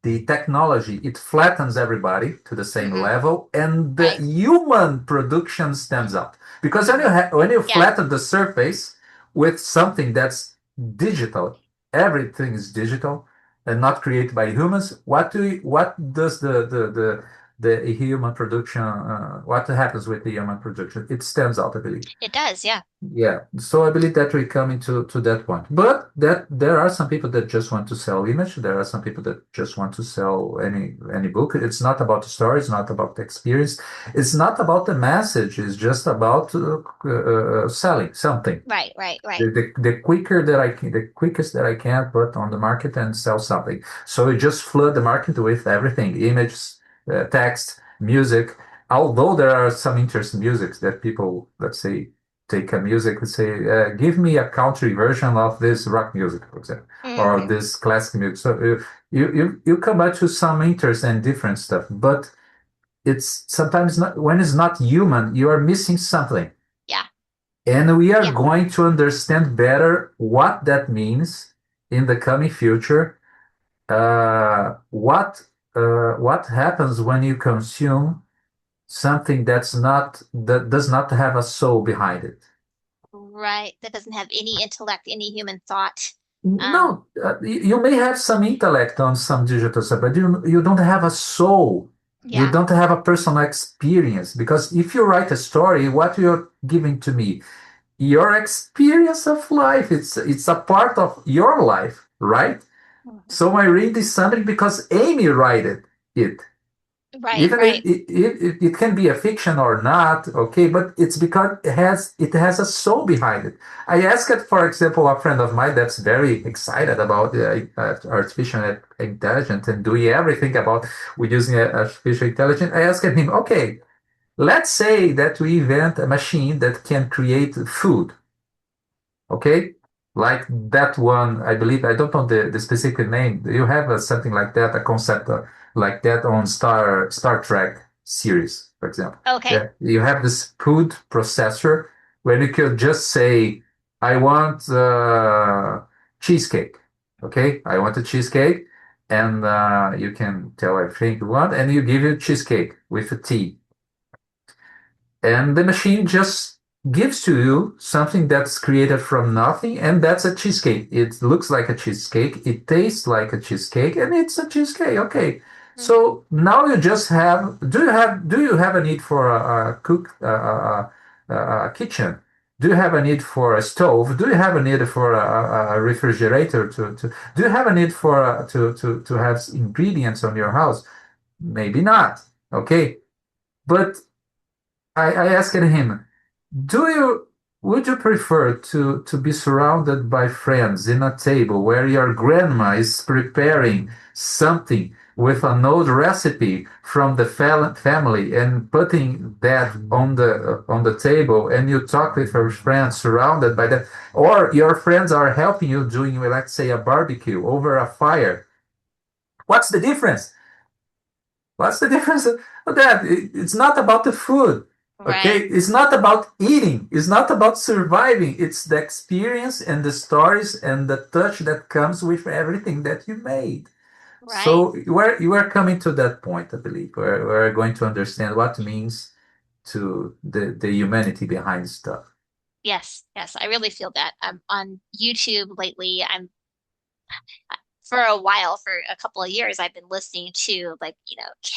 the technology it flattens everybody to the same Hmm. level, and the Right. human production stands out, because Hmm. when you Yeah. flatten the surface with something that's digital, everything is digital and not created by humans. What does the human production, what happens with the human production? It stands out, I believe. It does. Yeah. Yeah, so I believe that we're coming to that point. But that there are some people that just want to sell image. There are some people that just want to sell any book. It's not about the story. It's not about the experience. It's not about the message. It's just about selling something. Right. Right. Right. The quickest that I can put on the market and sell something. So you just flood the market with everything: images, text, music. Although there are some interesting musics that people, let's say, take a music and say, give me a country version of this rock music, for example, or Hmm. this classic music. So you come back to some interest and different stuff, but it's sometimes not, when it's not human, you are missing something. Yeah. And we are Yeah. going to understand better what that means in the coming future. What happens when you consume something that does not have a soul behind it? Right. That doesn't have any intellect, any human thought. Um, No, you may have some intellect on some digital stuff, but you don't have a soul. You yeah. don't have a personal experience. Because if you write a story, what you're giving to me, your experience of life, it's a part of your life, right? Mhm. So I read this something because Amy it. Right. Even if Right. it can be a fiction or not, okay, but it's because it has a soul behind it. I asked, for example, a friend of mine that's very excited about artificial intelligence and doing everything about with using artificial intelligence. I asked him, okay, let's say that we invent a machine that can create food, okay, like that one. I believe I don't know the specific name. You have something like that, a concept like that on Star Trek series, for example. Okay. Yeah, you have this food processor where you could just say, "I want cheesecake." Okay, I want a cheesecake, and you can tell everything you want, and you give it cheesecake with a T. and the machine just gives to you something that's created from nothing, and that's a cheesecake. It looks like a cheesecake, it tastes like a cheesecake, and it's a cheesecake. Okay. Mhm. So now you just have, do you have a need for a kitchen? Do you have a need for a stove? Do you have a need for a refrigerator do you have a need for to have ingredients on your house? Maybe not. Okay. But I asked him, do you would you prefer to be surrounded by friends in a table where your grandma is preparing something with an old recipe from the family and putting that on the table and you talk with your friends surrounded by that, or your friends are helping you doing, let's say, a barbecue over a fire? What's the difference? What's the difference of that? It's not about the food. Okay, Right, it's not about eating. It's not about surviving. It's the experience and the stories and the touch that comes with everything that you made. right. So you are coming to that point, I believe, where we're going to understand what means to the humanity behind stuff. Yes, yes, I really feel that. I'm on YouTube lately. I'm for a while, for a couple of years, I've been listening to like,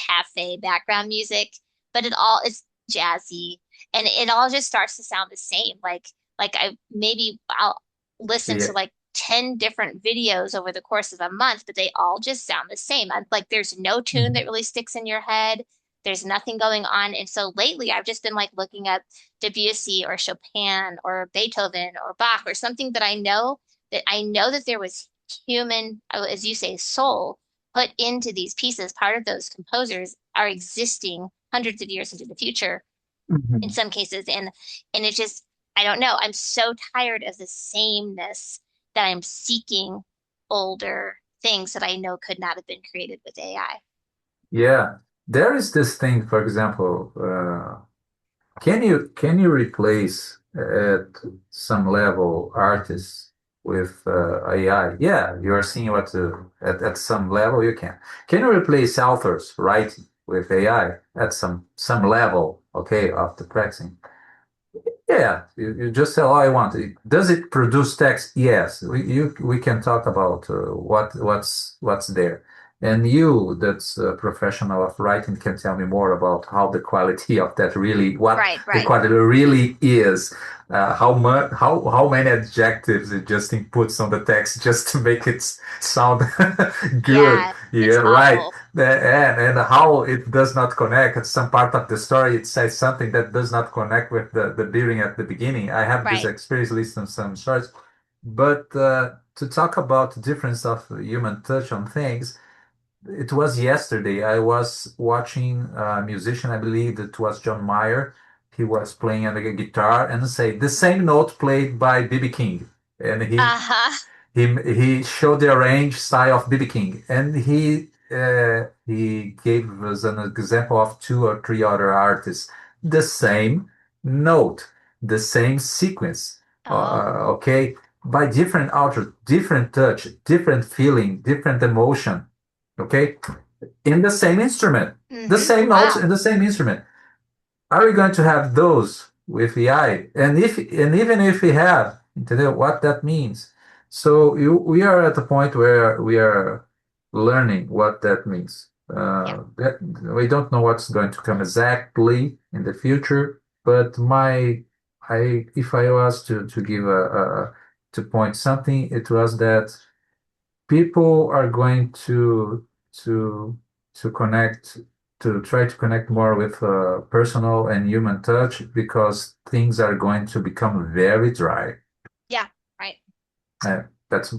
cafe background music, but it all is jazzy and it all just starts to sound the same. Like I'll listen Yeah. to like 10 different videos over the course of a month, but they all just sound the same. Like there's no tune that Mhm. really sticks in your head. There's nothing going on. And so lately I've just been like looking up Debussy or Chopin or Beethoven or Bach or something that I know that there was human, as you say, soul put into these pieces. Part of those composers are existing hundreds of years into the future in Mhm. some cases, and it just, I don't know. I'm so tired of the sameness that I'm seeking older things that I know could not have been created with AI. Yeah. There is this thing, for example, can you replace at some level artists with AI? Yeah, you are seeing what at some level you can. Can you replace authors writing with AI at some level, okay, of the practicing? Yeah, you just say, "Oh, I want it." Does it produce text? Yes. We can talk about what's there. And you, that's a professional of writing, can tell me more about how the quality of that really, what Right, the right. quality really is. How much, how many adjectives it just inputs on the text just to make it sound good. Yeah, Yeah, it's right. awful. And how it does not connect. At some part of the story, it says something that does not connect with the beating at the beginning. I have this Right. experience listening to some stories. But to talk about the difference of human touch on things, it was yesterday. I was watching a musician, I believe it was John Mayer. He was playing on the guitar and say the same note played by B.B. King. And Uh-huh. he showed the arrange style of B.B. King, and he gave us an example of two or three other artists. The same note, the same sequence. Oh. Okay, by different authors, different touch, different feeling, different emotion. Okay, in the same instrument, the Mm-hmm. same notes Wow. in the same instrument. Are we going to have those with AI? And even if we have, what that means. So we are at the point where we are learning what that means. Yeah. We don't know what's going to come exactly in the future, but if I was to give to point something, it was that people are going to to connect to try to connect more with personal and human touch because things are going to become very dry. Yeah. Right. That's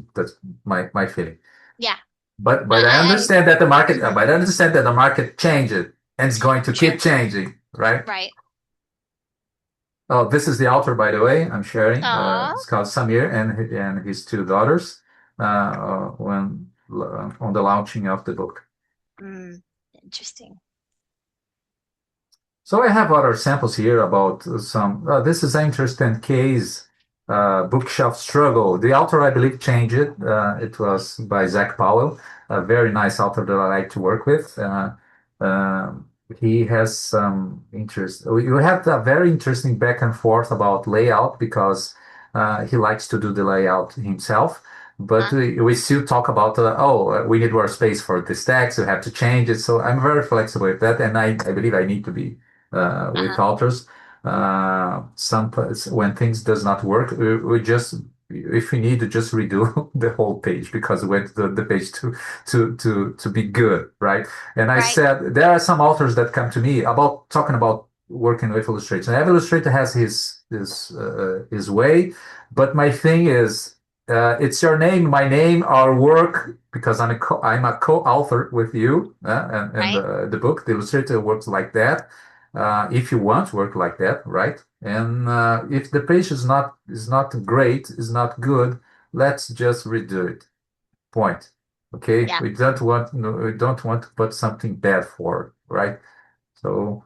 my feeling. Yeah. But I I understand that the market. But I understand that the market changes and it's going to true. keep changing, right? Right. Oh, this is the author, by the way. I'm sharing. Aw. It's called Samir and his two daughters. When on the launching of the book. Mm, interesting. So I have other samples here about some. This is an interesting case. Bookshelf Struggle. The author, I believe, changed it. It was by Zach Powell, a very nice author that I like to work with. he has some interest. We have a very interesting back and forth about layout because he likes to do the layout himself. But Huh? we still talk about, we need more space for this text, we have to change it. So I'm very flexible with that. And I believe I need to be with Uh-huh. authors. Some when things does not work, we just if we need to just redo the whole page because we want the page to be good, right? And I Right. said there are some authors that come to me about talking about working with Illustrator. And every Illustrator has his way, but my thing is it's your name, my name, our work because I'm a co-author with you and Right. the book. The Illustrator works like that. If you want to work like that, right? And if the page is not great, is not good, let's just redo it. Point. Okay, Yeah. we don't want to put something bad forward, right? So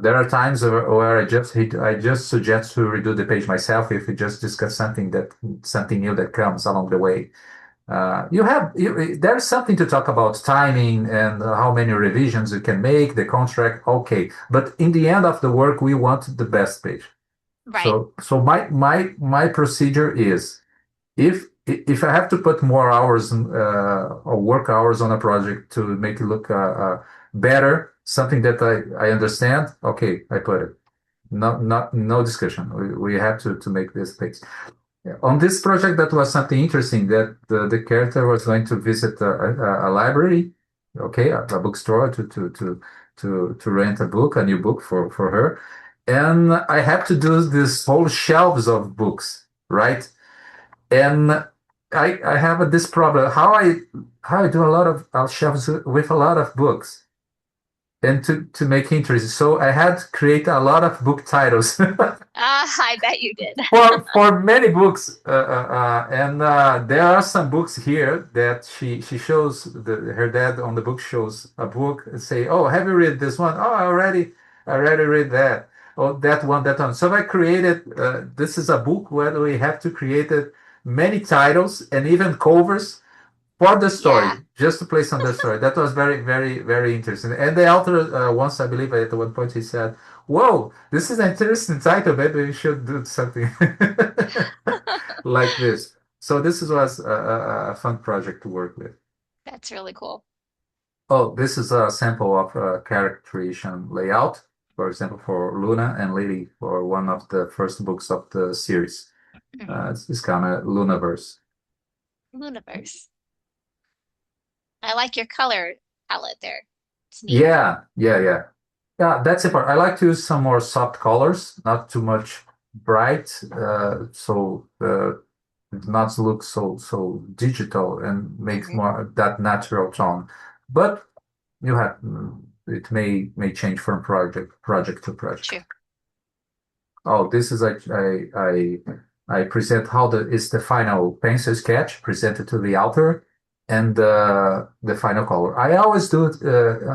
there are times where I just suggest to redo the page myself if we just discuss something new that comes along the way. There's something to talk about timing and how many revisions you can make, the contract, okay. But in the end of the work, we want the best page. Right. So my procedure is if I have to put more hours or work hours on a project to make it look better, something that I understand, okay, I put it. No discussion. We have to make this fix. Yeah. On this project, that was something interesting that the character was going to visit a library, okay, a bookstore to rent a book, a new book for her, and I have to do this whole shelves of books, right? And I have this problem how I do a lot of shelves with a lot of books and to make interesting. So I had to create a lot of book titles. I bet you did. For many books, and there are some books here that she shows her dad on the book shows a book and say, "Oh, have you read this one? Oh, I already read that. Oh, that one." So I created. This is a book where we have to create it, many titles and even covers for the Yeah. story, just to place on the story. That was very, very, very interesting. And the author, once I believe at one point, he said, "Whoa, this is an interesting title. Maybe we should do something like this." So this was a fun project to work with. That's really cool. Oh, this is a sample of character creation layout, for example, for Luna and Lily for one of the first books of the series. Hmm. It's kind of Lunaverse. Universe. I like your color palette there. It's neat. Yeah, yeah, yeah. Yeah, that's important. I like to use some more soft colors, not too much bright, so it not look so digital and makes Hmm. more that natural tone. But you have it may change from project to project. True. Oh, this is I present how is the final pencil sketch presented to the author and the final color. I always do it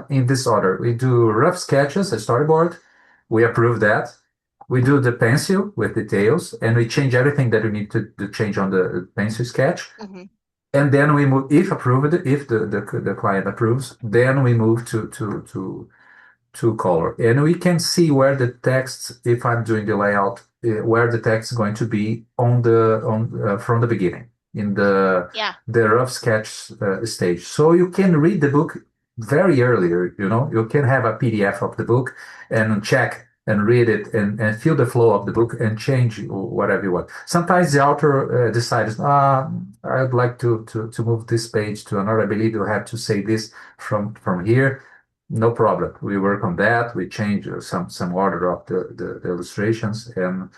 in this order. We do rough sketches, a storyboard. We approve that. We do the pencil with details, and we change everything that we need to change on the pencil sketch. Hmm. And then we move, if approved, if the client approves, then we move to color. And we can see where the text, if I'm doing the layout, where the text is going to be on from the beginning in Yeah. the rough sketch stage. So you can read the book very earlier, you can have a PDF of the book and check and read it and feel the flow of the book and change whatever you want. Sometimes the author decides, I'd like to move this page to another. I believe you have to say this from here. No problem. We work on that. We change some order of the illustrations, and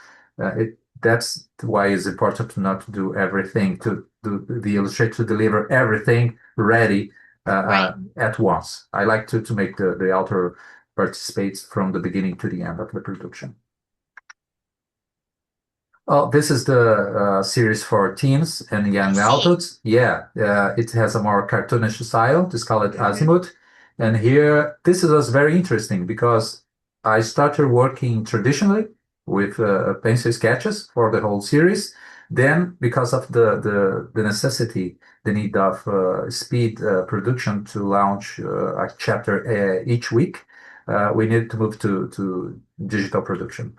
that's why it's important to not do everything to do the illustrator to deliver everything ready Right. at once. I like to make the author participates from the beginning to the end of the production. Oh, this is the series for teens and I young see. adults. Yeah, it has a more cartoonish style. It's called Hmm. Azimuth. And here, this is was very interesting because I started working traditionally with pencil sketches for the whole series. Then, because of the necessity, the need of speed production to launch a chapter each week, we need to move to digital production.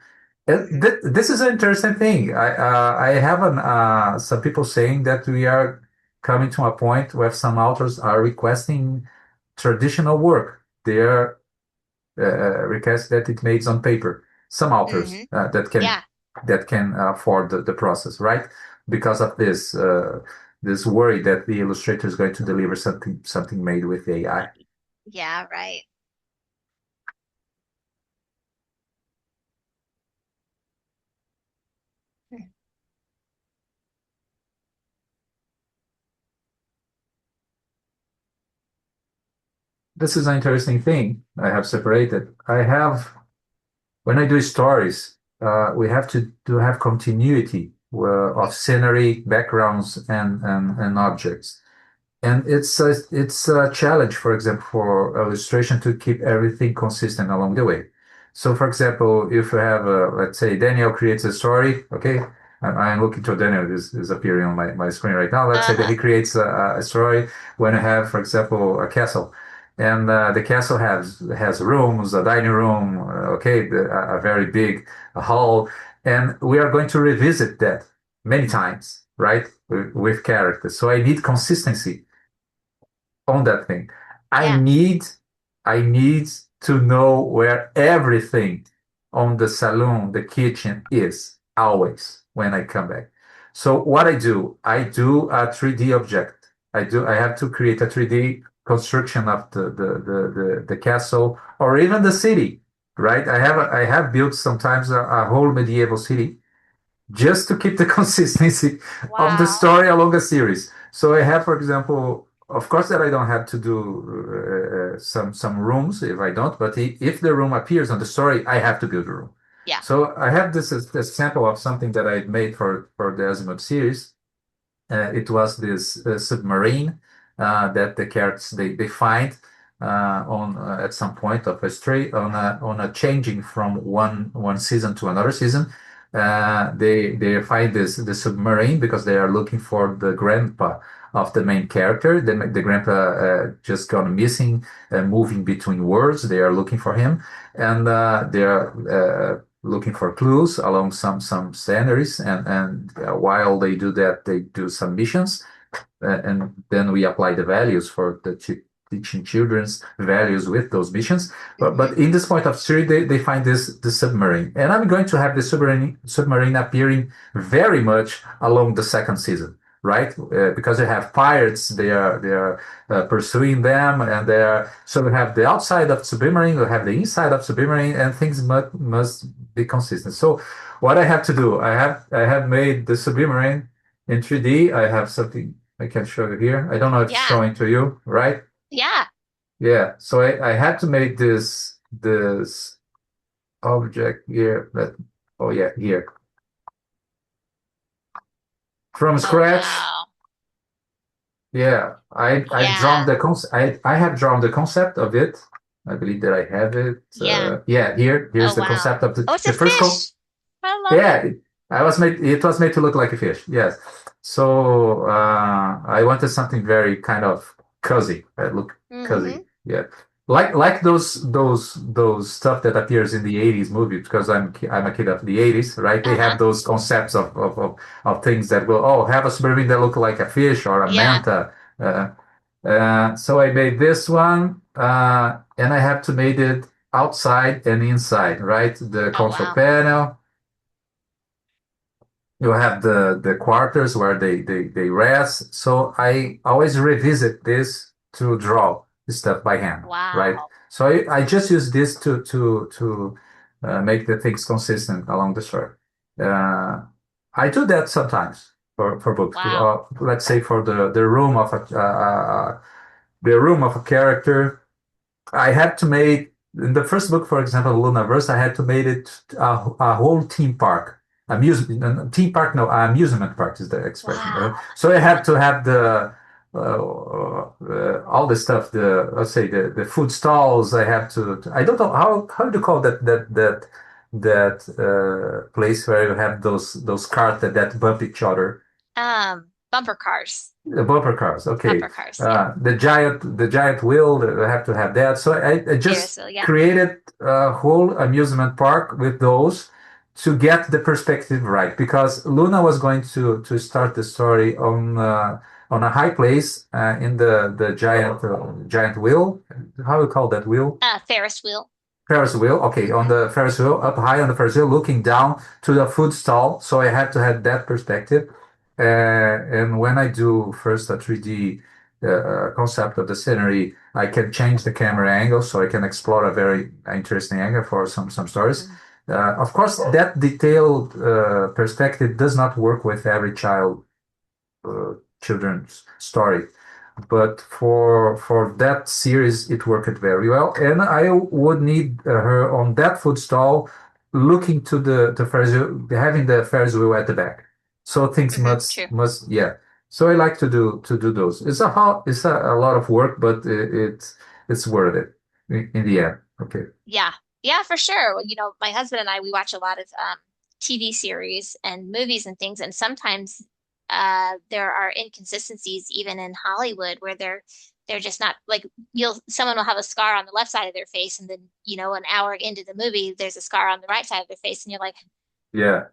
Hmm. This is an interesting thing. I have some people saying that we are coming to a point where some authors are requesting traditional work. They are request that it made on paper. Some authors Hmm. that Yeah. can afford the process, right? Because of this worry that the illustrator is going to deliver something made with AI. Yeah, right. This is an interesting thing. I have separated. I have when I do stories, we have to have continuity of scenery, backgrounds, and objects. And it's a challenge, for example, for illustration to keep everything consistent along the way. So, for example, if you have, let's say, Daniel creates a story, okay? I'm looking to Daniel, this is appearing on my screen right now. Let's say that Uh-huh. he creates a story when you have, for example, a castle. And the castle has rooms, a dining room, okay, a very big hall. And we are going to revisit that many times, right? With characters. So I need consistency on that thing. I Yeah. need I need to know where everything on the saloon, the kitchen is always when I come back. So what I do a 3D object. I have to create a 3D construction of the castle or even the city, right? I have built sometimes a whole medieval city just to keep the consistency of the Wow. story along a series. So I have, for example, of course that I don't have to do some rooms if I don't, but if the room appears on the story, I have to build a room. Yeah. So I have this sample of something that I made for the Azimuth series. It was this submarine that the characters they find on at some point of a stray on a changing from one season to another season. They find the submarine because they are looking for the grandpa of the main character. The grandpa just gone missing, moving between worlds. They are looking for him, and they are looking for clues along some sceneries. And while they do that, they do some missions, and then we apply the values for teaching children's values with those missions. Hmm. But in this point of story, they find the submarine, and I'm going to have the submarine appearing very much along the second season. Right, because you have pirates, they are pursuing them, and they are so we have the outside of submarine, we have the inside of submarine, and things must be consistent. So, what I have to do, I have made the submarine in 3D. I have something I can show you here. I don't know if it's Yeah. showing to you, right? Yeah. Yeah. So I had to make this object here. Oh yeah, here from Oh, scratch. wow. Yeah, I've drawn Yeah. the concept. I have drawn the concept of it. I believe that I have it. Yeah. Yeah, Oh, here's the wow. concept of Oh, it's a the first fish. I love it. Yeah, it was made to look like a fish. Yes. So I wanted something very kind of cozy. Look Hmm. cozy. Yeah. Like those stuff that appears in the 80s movie because I'm a kid of the 80s, right? They Uh-huh. have those concepts of things that will have a submarine that look like a fish or a Yeah. manta. So I made this one and I have to make it outside and inside, right? The Oh, control wow. panel. You have the quarters where they rest. So I always revisit this to draw the stuff by hand, right? Wow. So I just use this to make the things consistent along the story. Uh, I do that sometimes for books. Wow. Let's say for the room of a character. I had to make in the first book, for example, Lunaverse. I had to make it a whole theme park, amusement theme park. No, amusement park is the expression. Wow. So I had to have the all the stuff. The let's say the food stalls. I have to. I don't know how do you call that place where you have those carts that bump each other. Bumper cars. The bumper cars, okay. Bumper cars. Yeah. The giant wheel, I have to have that. So I Ferris just wheel. Yeah. created a whole amusement park with those to get the perspective right. Because Luna was going to start the story on a high place in the giant wheel. How do you call that wheel? Ferris wheel. Ferris wheel. Okay, on Hmm. the Ferris wheel, up high on the Ferris wheel, looking down to the food stall. So I had to have that perspective. And when I do first a 3D concept of the scenery, I can change the camera angle so I can explore a very interesting angle for some stories. Hmm. Of course, that detailed perspective does not work with every uh, children's story. But for that series, it worked very well, and I would need her on that food stall, looking to the Ferris wheel, having the Ferris wheel at the back. So things Hmm. True. must yeah. So I like to do those. It's a lot of work, but it's worth it in the end. Okay. Yeah. Yeah, for sure. Well, my husband and I, we watch a lot of TV series and movies and things, and sometimes there are inconsistencies even in Hollywood where they're just not like someone will have a scar on the left side of their face, and then an hour into the movie there's a scar on the right side of their face, and you're like, Yeah.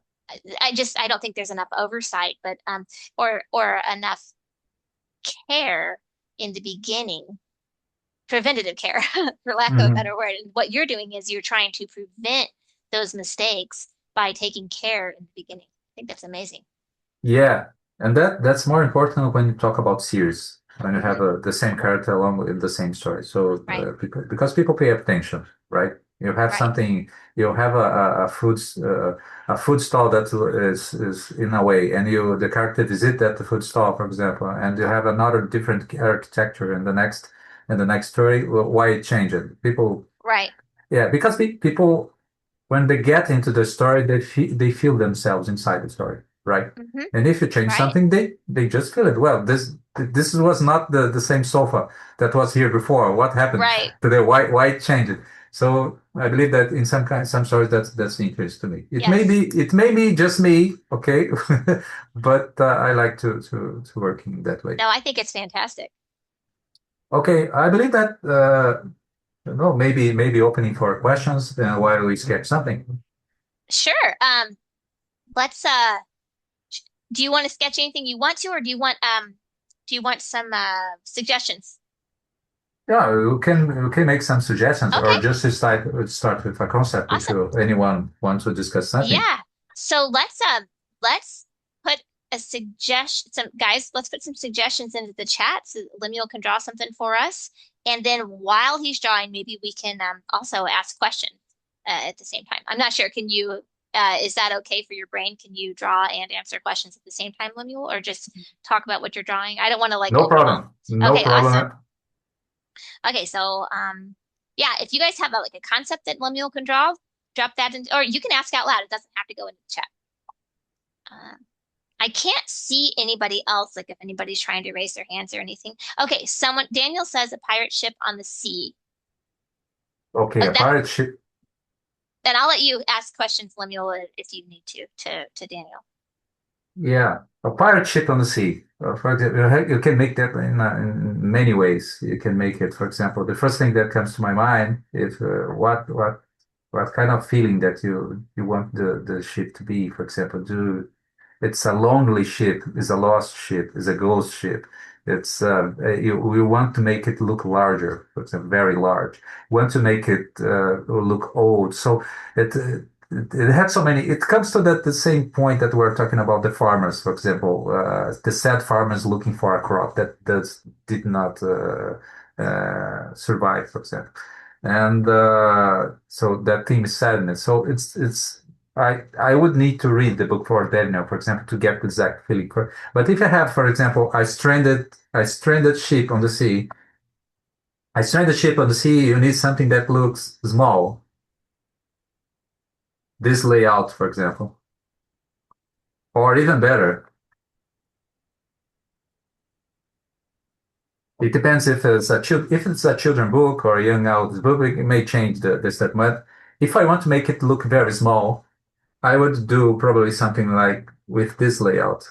I don't think there's enough oversight, but or enough care in the beginning, preventative care, for lack of a Mhm. better word. And what you're doing is you're trying to prevent those mistakes by taking care in the beginning. I think that's amazing. Yeah, and that's more important when you talk about series, when you have Hmm. the same character along with the same story. So Right, because people pay attention, right? You have right, something, you have a food stall that is in a way, and you the character visit that the food stall, for example, and you have another different architecture in the next story. Well, why change it? People, right. yeah, because people when they get into the story, they feel themselves inside the story, right? Hmm. And if you change Right, something, they just feel it. Well, this was not the same sofa that was here before. What happened right. today? Why change it? So I believe that in some stories that's the interest to me. Yes. It may be just me, okay, but I like to work in that way. No, I think it's fantastic. Okay, I believe that no, maybe opening for questions while we sketch something. Sure. Let's do you want to sketch anything you want to, or do you want some suggestions? Yeah, you can make some suggestions Okay, or just to start with a concept if awesome. anyone wants to discuss something. Yeah. So let's put a suggestion some guys, let's put some suggestions into the chat so that Lemuel can draw something for us. And then while he's drawing, maybe we can also ask questions at the same time. I'm not sure. Can you is that okay for your brain? Can you draw and answer questions at the same time, Lemuel, or just talk about what you're drawing? I don't want to like No overwhelm. problem. No Okay, awesome. problem. Okay, so yeah, if you guys have like a concept that Lemuel can draw, drop that in, or you can ask out loud. It doesn't have to go into the chat. Uh, I can't see anybody else, like if anybody's trying to raise their hands or anything. Okay, Daniel says a pirate ship on the sea. Okay, a That pirate ship. Then I'll let you ask questions, Lemuel, if you need to Daniel. Yeah, a pirate ship on the sea. For example, you can make that in many ways. You can make it, for example, the first thing that comes to my mind is what kind of feeling that you want the ship to be. For example, do it's a lonely ship, is a lost ship, is a ghost ship. It's we want to make it look larger, for example, very large. We want to make it look old. So it it had so many. It comes to that the same point that we're talking about the farmers, for example, the sad farmers looking for a crop that did not survive, for example, and so that theme is sadness. So it's I would need to read the book for Daniel, for example, to get the exact feeling. But if I have, for example, I stranded ship on the sea. I stranded ship on the sea. You need something that looks small. This layout, for example. Or even better, it depends if it's a children book or a young adult book, it may change the step. But if I want to make it look very small, I would do probably something like with this layout.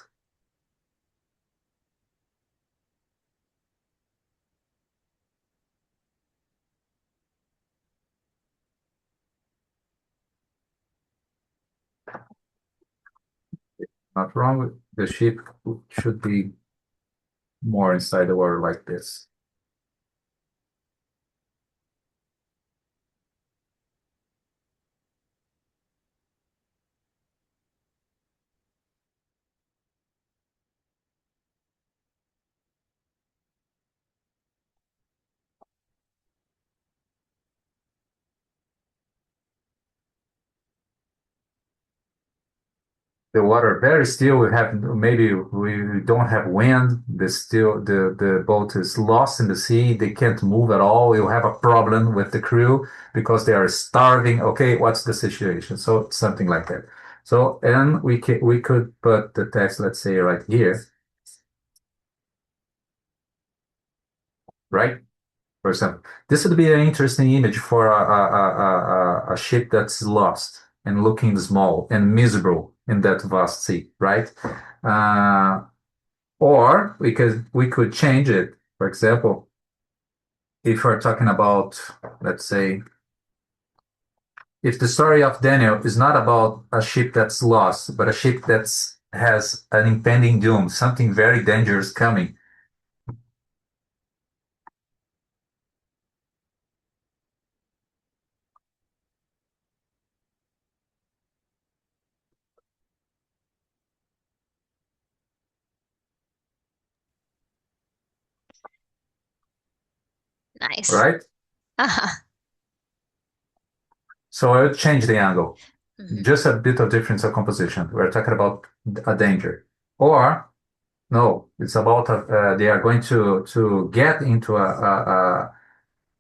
Not wrong. The ship should be more inside the water like this. The water very still. We have maybe we don't have wind. The boat is lost in the sea. They can't move at all. You have a problem with the crew because they are starving. Okay, what's the situation? So something like that. So and we could put the text, let's say right here, right? For example, this would be an interesting image for a ship that's lost and looking small and miserable in that vast sea, right? Uh, Or we could change it. For example, if we're talking about, let's say, if the story of Daniel is not about a ship that's lost, but a ship that's has an impending doom, something very dangerous coming, Nice. right? Uh-huh. So I would change the angle. Hmm. Just a bit of difference of composition. We're talking about a danger. Or no, it's about they are going to get into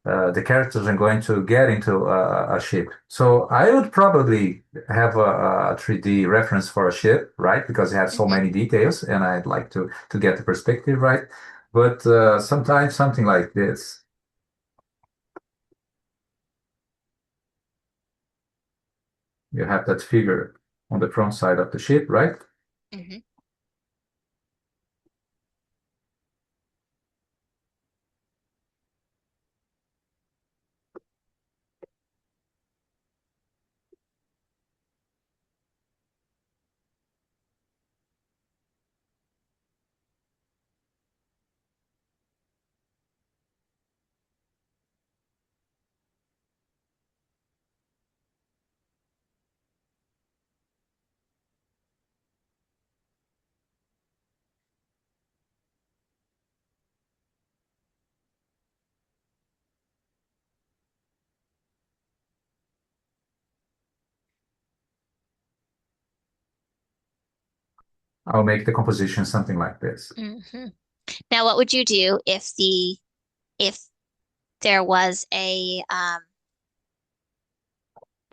the characters are going to get into a ship. So I would probably have a 3D reference for a ship, right? Because it has so Hmm. many details, and I'd like to get the perspective right. But sometimes something like this, you have that figure on the front side of the ship, right? Hmm. I'll make the composition something like this. Hmm. Now, what would you do if there was a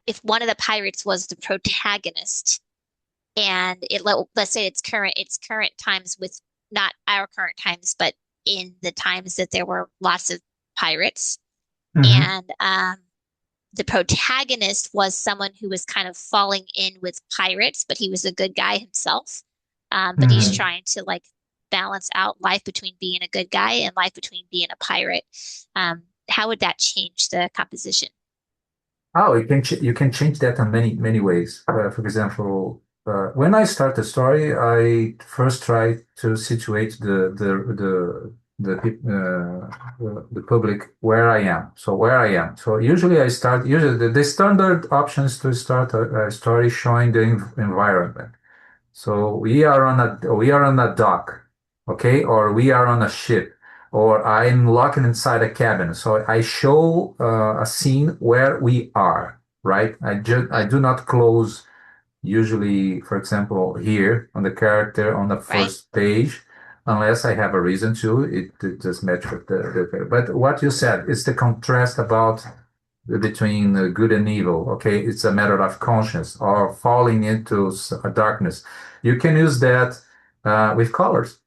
if one of the pirates was the protagonist and let's say it's current times with not our current times, but in the times that there were lots of pirates, Hmm. and the protagonist was someone who was kind of falling in with pirates, but he was a good guy himself. But he's Hmm. trying to like balance out life between being a good guy and life between being a pirate. How would that change the composition? Oh, you can change that in many ways. For example, when I start a story, I first try to situate the public where I am. So where I am. So usually the standard options to start a story showing the environment. So we are on a dock, okay, or we are on a ship, or I'm locked inside a cabin. So I show a scene where we are, right? I Hmm. do not close usually, for example, here on the character on the Right? first page, unless I have a reason to. It just match with the. But what you said is the contrast about between good and evil. Okay, it's a matter of conscience or falling into a darkness. You can use that with colors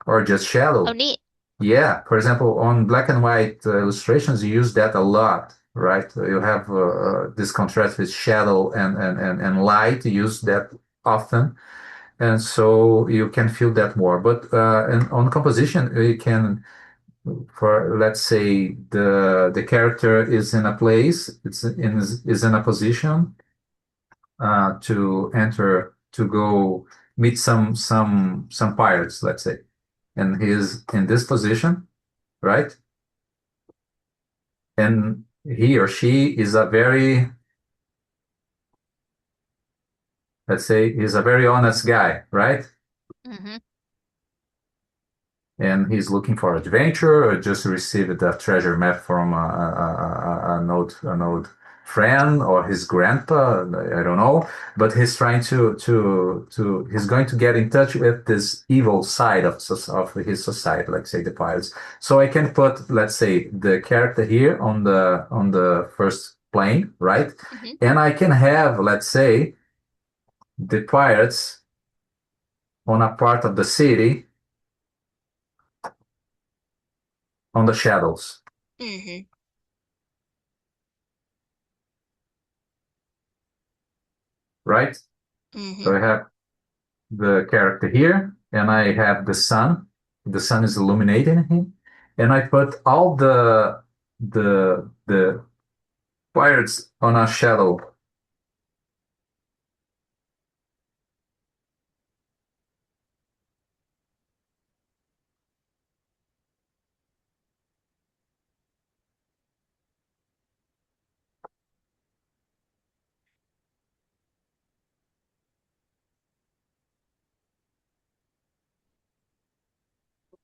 or just Oh, shadow. neat. Yeah, for example, on black and white illustrations, you use that a lot, right? You have this contrast with shadow and light. You use that often, and so you can feel that more. But and on composition, you can for let's say the character is in a place, is in a position to enter to go. meet some pirates, let's say, and he's in this position, right? And he or she is a very, let's say, is a very honest guy, right? Hmm. And he's looking for adventure or just received a treasure map from an old friend or his grandpa. I don't know, but he's trying to he's going to get in touch with this evil side of his society, like say the pirates. So I can put, let's say, the character here on the first plane, right? Hmm. And I can have, let's say, the pirates on a part of the city on the shadows, Hmm. right? Hmm. So I have the character here, and I have the sun. The sun is illuminating him, and I put all the pirates on a shadow.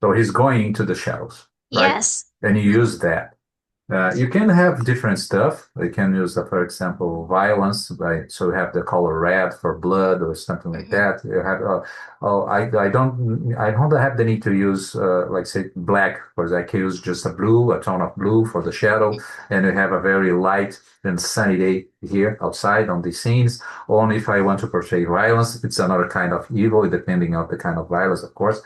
So he's going into the shadows, right? Yes. And you Hmm. use that. You can have different stuff. You can use, for example, violence, right? So you have the color red for blood or something like Hmm. that. You have, oh, I don't have the need to use, like say, black, because I can use just a blue, a tone of blue for the shadow, and you have a very light and sunny day here outside on these scenes. Only if I want to portray violence, it's another kind of evil, depending on the kind of violence, of course,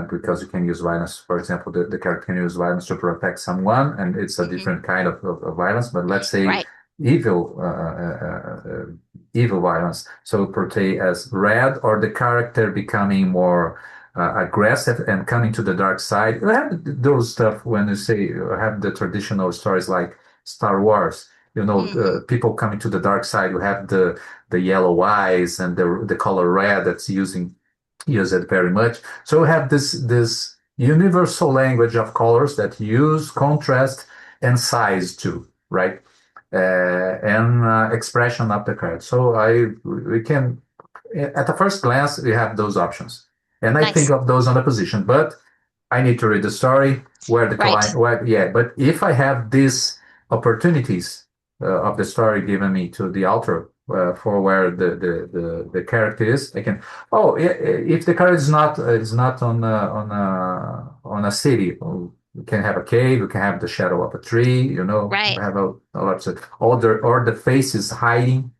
because you can use violence. For example, the character can use violence to protect someone, and it's a Hmm. different kind of violence. But let's say Right. evil, evil violence. So portray as red, or the character becoming more aggressive and coming to the dark side. You have those stuff when you say you have the traditional stories like Star Wars. You know, Hmm. people coming to the dark side. You have the yellow eyes and the color red that's use it very much. So we have this universal language of colors that use contrast and size too, right? And expression of the card. So we can at the first glance we have those options, and I think Nice. of those on the position, but I need to read the story where the Right. client, where, yeah, but if I have these opportunities of the story given me to the author for where the character is, I can, oh, if the character is not on a city, oh, we can have a cave, we can have the shadow of a tree, you know, we Right. have a lot of, or the face is hiding,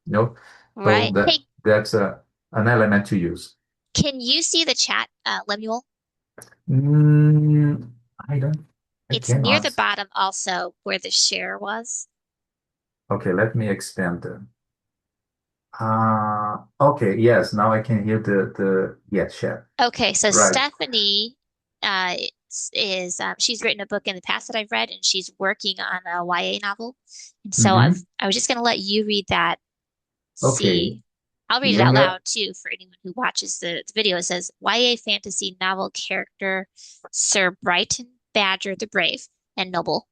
you know, so Right. Hey, that's an element to use. can you see the chat, Lemuel? Mm, I don't. I It's near the cannot. bottom also where the share was. Okay, let me expand them. Okay, yes, now I can hear the yes, chef. Okay, so Right. Stephanie she's written a book in the past that I've read, and she's working on a YA novel. And so Mm-hmm. I was just going to let you read that. Okay. See, I'll read it out Young. loud too for anyone who watches the video. It says YA fantasy novel character Sir Brighton Badger the Brave and Noble,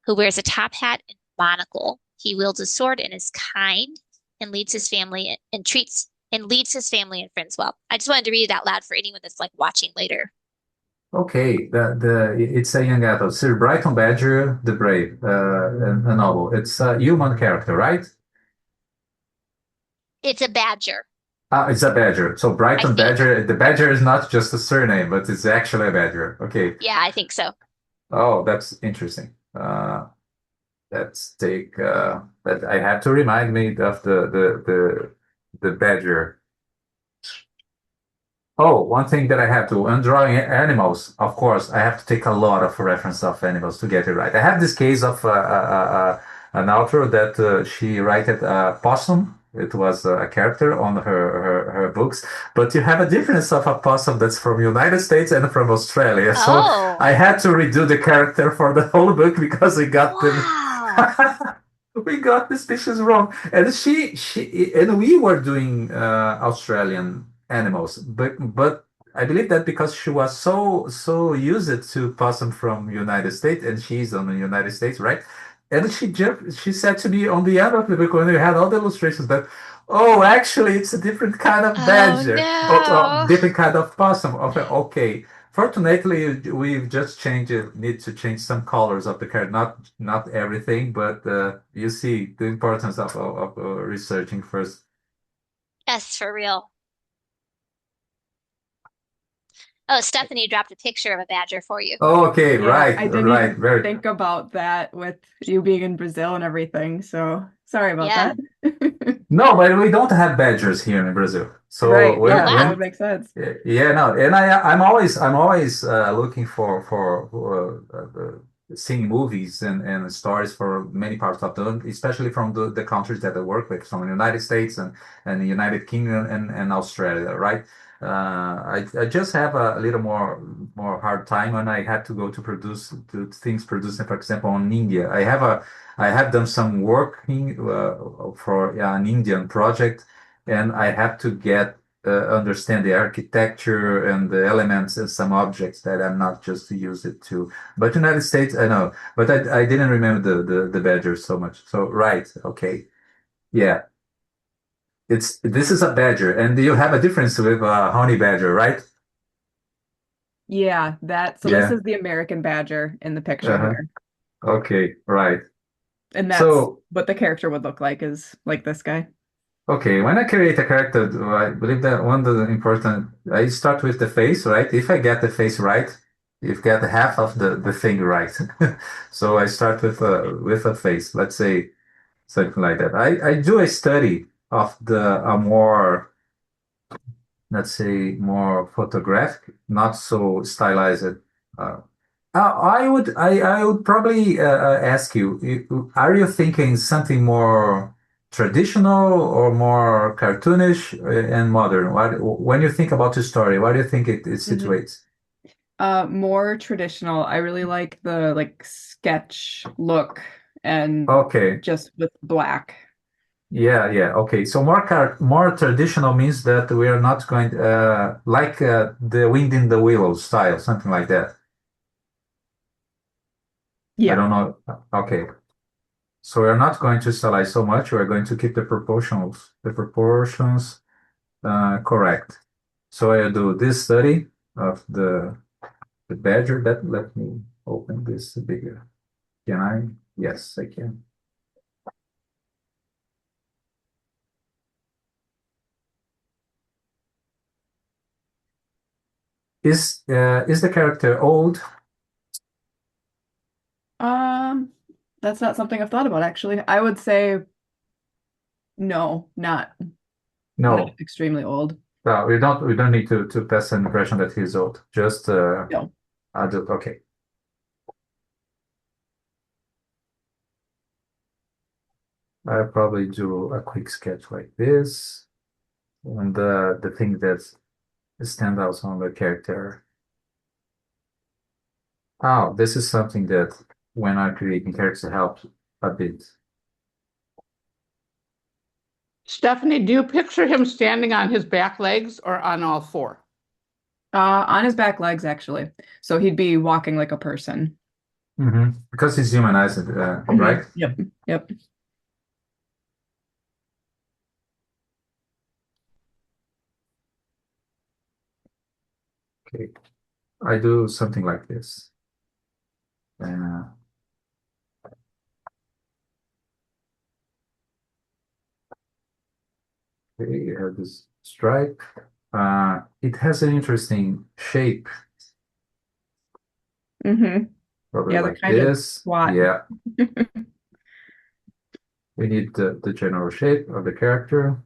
who wears a top hat and monocle. He wields a sword and is kind and leads his family and treats and leads his family and friends well. I just wanted to read it out loud for anyone that's like watching later. Okay. The it's a young adult. Sir Brighton Badger the Brave, a novel. It's a human character, right? It's a badger, It's a badger. So I Brighton think. Badger. The badger is not just a surname, but it's actually a badger. Okay. Yeah, I think so. Oh, that's interesting. Let's take that I have to remind me of the badger. Oh, one thing that I have to, when drawing animals, of course, I have to take a lot of reference of animals to get it right. I have this case of an author that she wrote possum. It was a character on her books, but you have a difference of a possum that's from United States and from Australia. So Oh, I had to redo the character for the whole book because we got them. wow. We got the species wrong, and and we were doing Australian animals, but I believe that because she was so used to possum from United States, and she's on the United States, right? And she said to me on the end of the book when we had all the illustrations that, oh, actually, it's a different kind of Oh badger, or no. different kind of possum. Okay, fortunately, we've just changed it. Need to change some colors of the card, not everything, but you see the importance of researching first. Yes, for real. Oh, Stephanie dropped a picture of a badger for you. Okay, Yeah, right, I didn't right, even very. think about that with you being in Brazil and everything. So sorry about Yeah. that. No, but we don't have badgers here in Brazil. So Right. Oh Yeah, that wow. would make sense. yeah, no, and I'm always looking for seeing movies and stories for many parts of the world, especially from the countries that I work with, from the United States and the United Kingdom and Australia, right? I just have a little more hard time when I had to go to produce to things producing, for example, in India. I have done some working for an Indian project, and I have to get understand the architecture and the elements and some objects that I'm not just to use it to. But United States, I know, but I didn't remember the badger so much. So right, okay, yeah, this is a badger, and you have a difference with a honey badger, right? Yeah, so this Yeah. is the American Badger in the picture Uh-huh. here. Okay, right. And that's So what the character would look like is like this guy. okay, when I create a character, I believe that one of the important, I start with the face, right? If I get the face right, you've got half of the thing right. So I start with a face, let's say something like that. I do a study of the a more, let's say, more photographic, not so stylized. I would probably ask you, are you thinking something more traditional or more cartoonish and modern? When you think about the story, what do you think it Hmm. situates? More traditional. I really like the like sketch look and Okay, just with black. yeah, yeah, okay. So more traditional means that we are not going like the Wind in the Willows style, something like that. I Yeah. don't know. Okay, so we're not going to stylize so much. We're going to keep the proportions correct. So I do this study of the badger. That let me open this bigger. Can I? Yes, I can. Is the character old? Um, that's not something I've thought about actually. I would say no, not No. extremely old. No, we don't need to pass an impression that he's old. Just No. adult. Okay. I'll probably do a quick sketch like this. And the thing that stands out on the character. Oh, this is something that when I'm creating characters helps a bit. Stephanie, do you picture him standing on his back legs or on all four? On his back legs actually. So he'd be walking like a person. Because he's humanized, right? Yep. Yep. Okay. I do something like this. Uh, okay, you have this stripe. It has an interesting shape, Hmm. probably Yeah, they're like kind of this. squat. Yeah, we need the general shape of the character.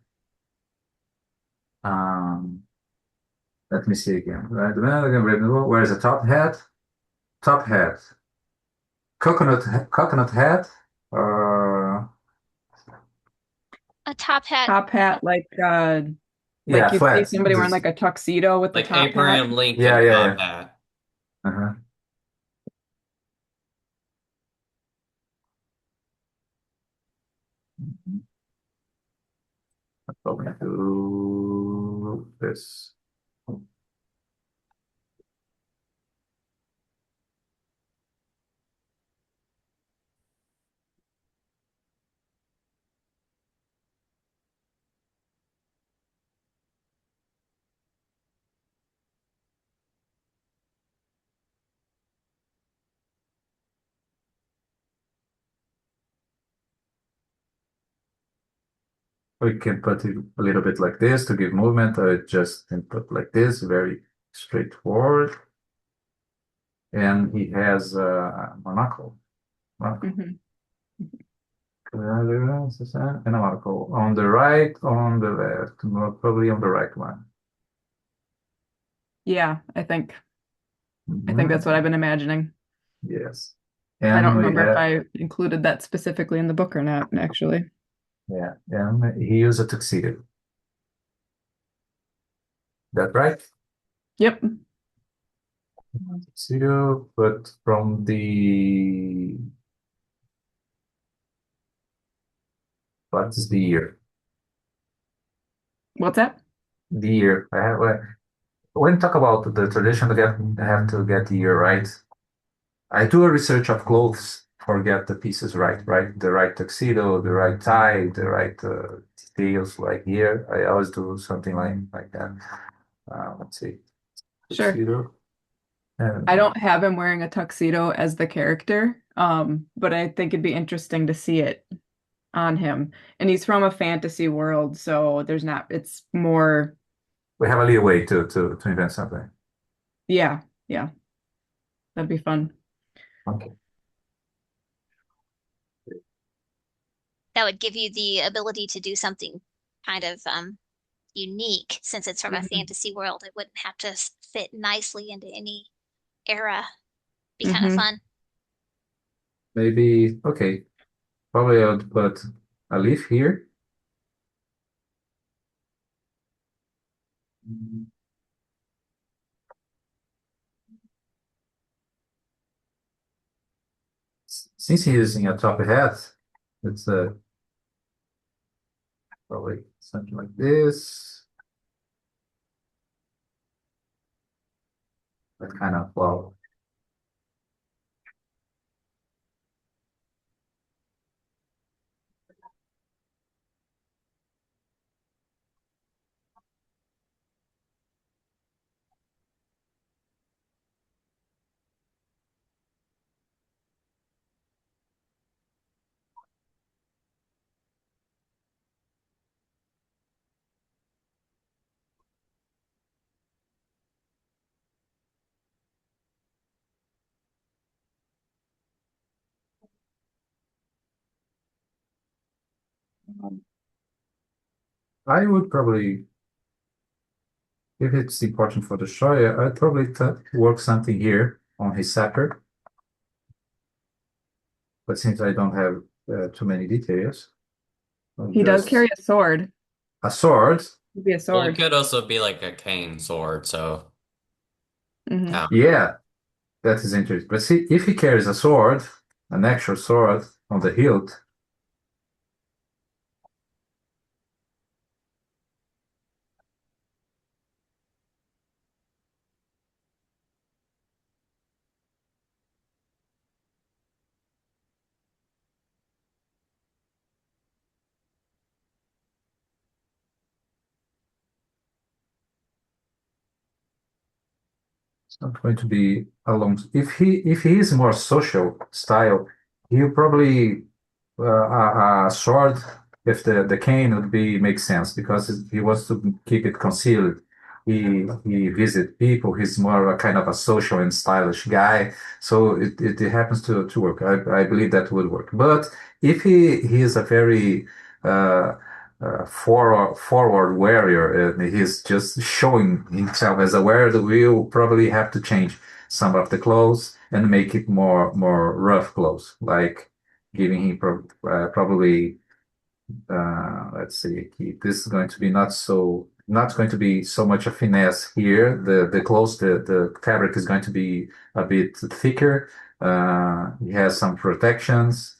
Um, Let me see again. Right, where's the top hat? Top hat. Coconut hat. Uh, A top hat. Top hat, like yeah, you'd see flat. somebody wearing like a tuxedo with the Like top hat. Abraham Yeah, Lincoln yeah, top yeah. hat. Uh-huh. Going to this. We can put it a little bit like this to give movement. I just input like this, very straightforward. And he has a monocle. Mhm. And a monocle on the right, on the left, probably on the right one. Yeah, I think Mhm. that's what I've been imagining. Yes. I don't And we remember if have, I included that specifically in the book or not, actually. yeah, and he used a tuxedo. That right? Yep. Tuxedo, but from the, what is the year? What's that? The year. I have, when talk about the tradition, I have to get the year right. I do a research of clothes, forget the pieces right? The right tuxedo, the right tie, the right details like here. I always do something like that. Let's see, Sure. tuxedo. And I don't have him wearing a tuxedo as the character, but I think it'd be interesting to see it on him. And he's from a fantasy world, so it's more, we have a little way to invent something. yeah, yeah, that'd be fun. Okay. That would give you the ability to do something kind of unique since it's from a Mhm. fantasy world. It wouldn't have to fit nicely into any era. Be kind of Hmm. fun. Maybe, okay. Probably I would put a leaf here. Since he's using a top hat, it's probably something like this. That kind of flower. I would probably, if it's important for the show, I'd probably work something here on his scepter. But since I don't have too many details, I'll He does carry just a sword. a sword. It'd be a Well, it sword. could also be like a cane sword, so Hmm. yeah. Yeah, that is interesting. But see, if he carries a sword, an actual sword on the hilt, it's not going to be a long. If he is more social style, he'll probably a sword with the cane would be make sense because he wants to keep it concealed. He visit people. He's more a kind of a social and stylish guy, so it happens to work. I believe that would work. But if he is a very forward warrior and he's just showing himself as a warrior, we'll probably have to change some of the clothes and make it more rough clothes, like giving him probably let's see, this is going to be not going to be so much a finesse here. The clothes, the fabric is going to be a bit thicker. He has some protections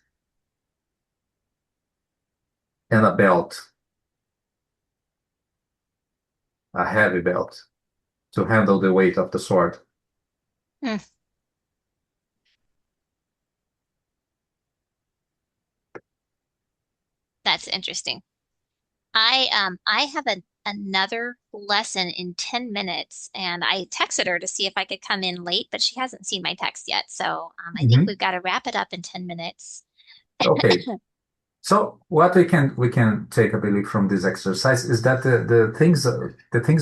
and a belt. a heavy belt to handle the weight of the sword. Hmm, that's interesting. I have another lesson in 10 minutes and I texted her to see if I could come in late, but she hasn't seen my text yet. So I think Mhm. we've got to wrap it up in 10 minutes. Okay. So what we can take a belief from this exercise is that the things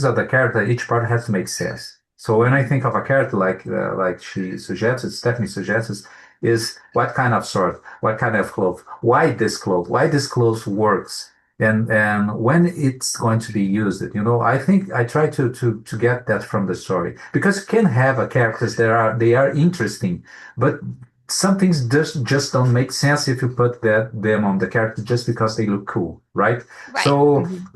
of the character, each part has to make sense. So when I think of a character like she suggests, Stephanie suggests, is what kind of sword, what kind of cloth, why this cloth works, and when it's going to be used. I think I try to get that from the story because you can have a characters that are interesting, but some things just don't make sense if you put them on the character just because they look cool, right? Right. So Mhm.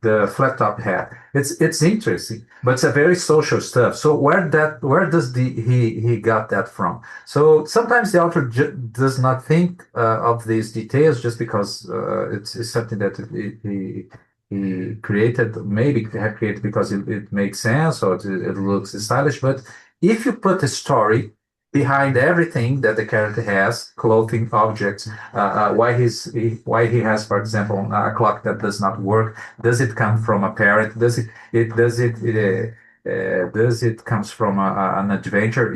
the flat top hat, it's interesting, but it's a very social stuff. So where does he got that from? So sometimes the author does not think of these details just because it's something that he created, maybe have created because it makes sense or it looks stylish, but if you put a story behind everything that the character has, clothing, objects, why he has, for example, a clock that does not work. Does it come from a parent? Does it comes from an adventure?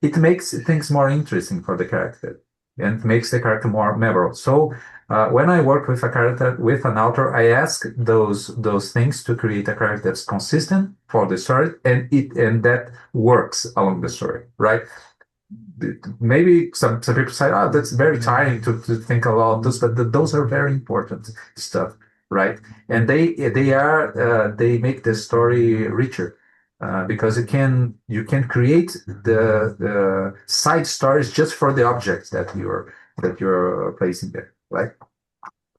It makes things more interesting for the character and makes the character more memorable. So when I work with a character with an author, I ask those things to create a character that's consistent for the story and that works along the story, right? Maybe some people say, "Oh, that's very tiring to think about this," but those are very important stuff, right? And they make the story richer because you can create the side stories just for the objects that you're placing there, right?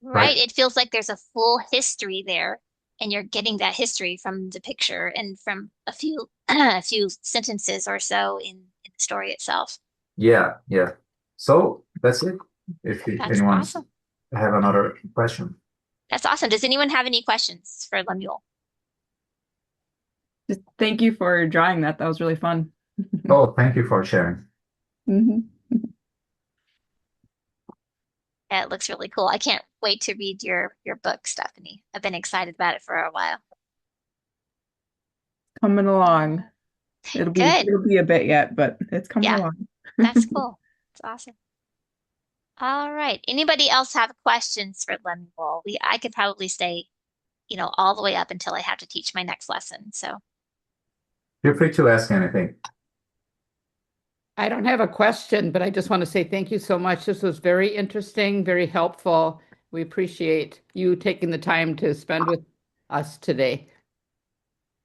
Right. Right? It feels like there's a full history there, and you're getting that history from the picture and from a few a few sentences or so in the story itself. Yeah, yeah. So that's it. If That's anyone's awesome. have another question. That's awesome. Does anyone have any questions for Lemuel? Just thank you for drawing that. That was really fun. Oh, thank you for sharing. Mhm. It looks really cool. I can't wait to read your book, Stephanie. I've been excited about it for a while. Coming along. It'll be Good. it'll be a bit yet, but it's coming Yeah, along. that's cool. It's awesome. All right. Anybody else have questions for Lemuel? I could probably stay, all the way up until I have to teach my next lesson. So, Feel free to ask anything. I don't have a question, but I just want to say thank you so much. This was very interesting, very helpful. We appreciate you taking the time to spend with us today.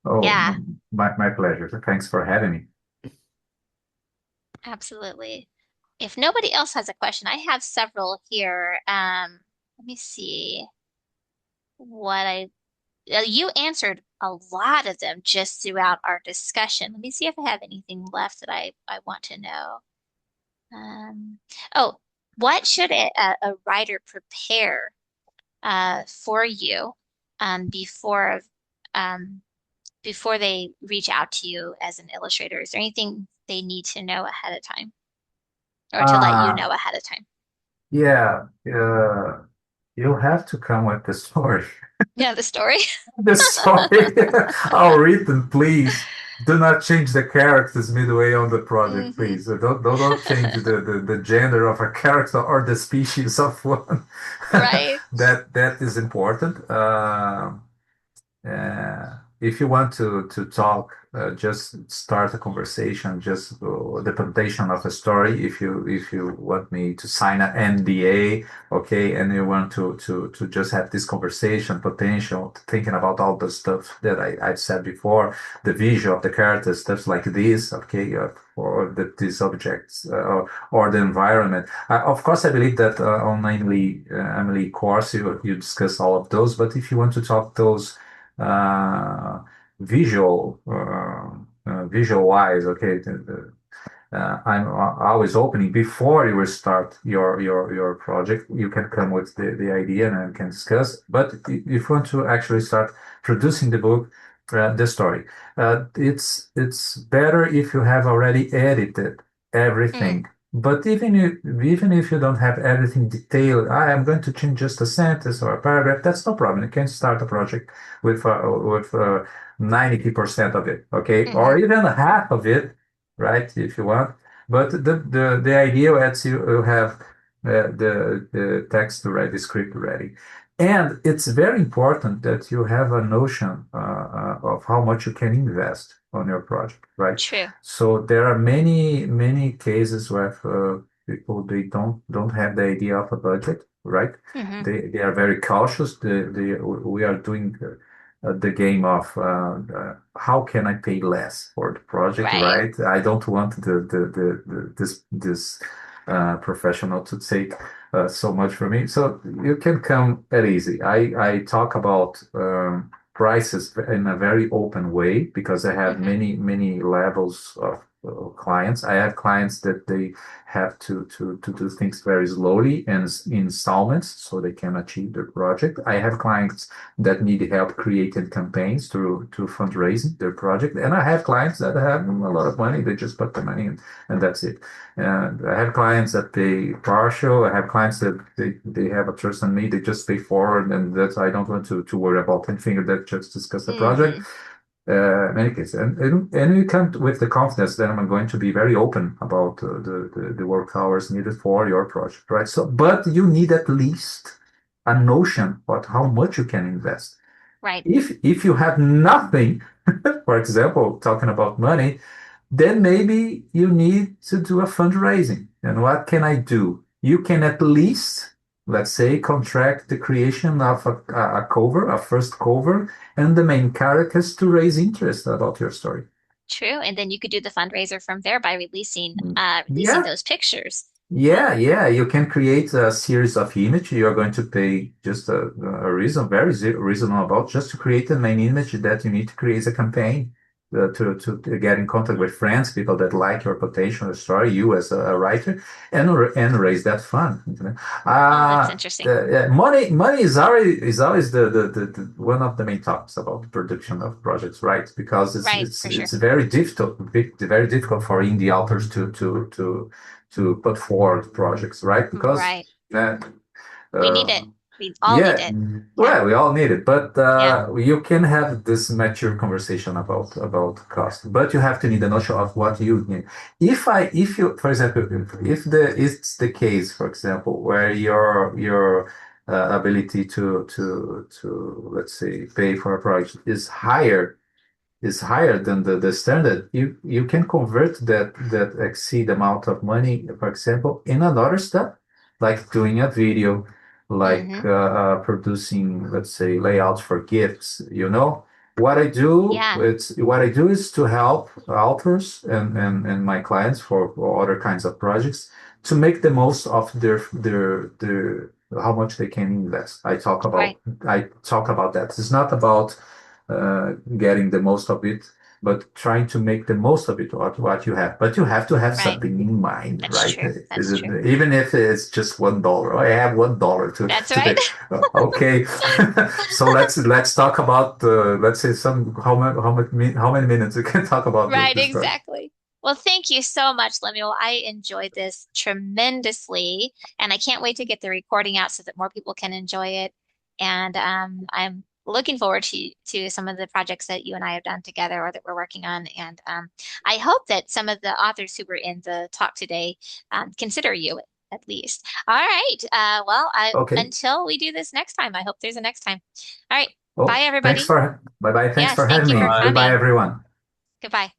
Oh, yeah, my pleasure. Thanks for having me. absolutely. If nobody else has a question, I have several here. Let me see what you answered a lot of them just throughout our discussion. Let me see if I have anything left that I want to know. Um, oh, what should a writer prepare for you before um, before they reach out to you as an illustrator? Is there anything they need to know ahead of time or to let you Uh, know ahead of time? yeah, you'll have to come with the story. Yeah, the story. The story. I'll read them, please. Do not change the characters midway on the project, hmm please. Don't change the gender of a character or the species of one. Right. That is important. If you want to talk, just start a conversation. Just the presentation of a story. If you want me to sign an NDA, okay, and you want to just have this conversation, potential, thinking about all the stuff that I've said before, the visual of the characters, stuff like this, okay, or these objects, or the environment. Of course, I believe that on Emily course you discuss all of those, but if you want to talk those uh, visual wise, okay, I'm always opening before you will start your project. You can come with the idea and can discuss. But if you want to actually start producing the book, the story, it's better if you have already edited Mm, everything. But even if you don't have everything detailed, I am going to change just a sentence or a paragraph. That's no problem. You can start a project with 90% of it, okay, hmm. or even half of it, right, if you want. But the idea is you have the text ready, the script ready. And it's very important that you have a notion of how much you can invest on your project, right? True. So there are many cases where people they don't have the idea of a budget, right? Hmm. They are very cautious. We are doing the game of how can I pay less for the project, Right. right? I don't want this professional to take so much for me. So you can come at easy. I talk about prices in a very open way because I have Hmm. many levels of clients. I have clients that they have to do things very slowly and in installments so they can achieve their project. I have clients that need help creating campaigns to fundraising their project, and I have clients that have a lot of money. They just put the money in, and that's it. And I have clients that pay partial. I have clients that they have a trust in me. They just pay forward, and that's I don't want to worry about anything. That just discuss the project. Hmm. In any case, and we come with the confidence that I'm going to be very open about the work hours needed for your project, right? So, but you need at least a notion about how much you can invest. Right. If you have nothing, for example, talking about money, then maybe you need to do a fundraising. And what can I do? You can at least, let's say, contract the creation of a cover, a first cover, and the main characters to raise interest about your story. True. And then you could do the fundraiser from there by releasing Yeah, those pictures. yeah, yeah. You can create a series of images. You're going to pay just a reason, very reasonable about just to create the main image that you need to create a campaign to get in contact with friends, people that like your potential story, you as a writer, and raise that fund. You know? Oh, that's interesting. Money is always the one of the main topics about the production of projects, right? Because Right, for sure. it's very difficult for indie authors to put forward projects, right? Because Right. uh, We need uh, it. We all need yeah, it. Yeah. well, we all need it, but Yeah. you can have this mature conversation about cost, but you have to need a notion of what you need. If you, for example, if it's the case, for example, where your ability to let's say pay for a project is higher than the standard, you can convert that exceed amount of money, for example, in another step, like doing a video, like Hmm. producing, let's say, layouts for gifts. You know, Yeah. what I do is to help authors and my clients for other kinds of projects to make the most of their how much they can invest. Right. I talk about that. It's not about getting the most of it, but trying to make the most of it, what you have. But you have to have Right. something in mind, That's right? true. That's true. Even if it's just $1. I have $1 That's to right. pay. Okay, so let's talk about let's say some how many minutes we can talk about Right, this project. exactly. Well, thank you so much, Lemuel. I enjoyed this tremendously, and I can't wait to get the recording out so that more people can enjoy it. And I'm looking forward to some of the projects that you and I have done together or that we're working on. And I hope that some of the authors who were in the talk today consider you at least. All right. Okay. Until we do this next time, I hope there's a next time. All right. Bye, Oh, everybody. bye bye. Thanks Yes, for thank having you for me. Bye. Goodbye, coming. everyone. Goodbye.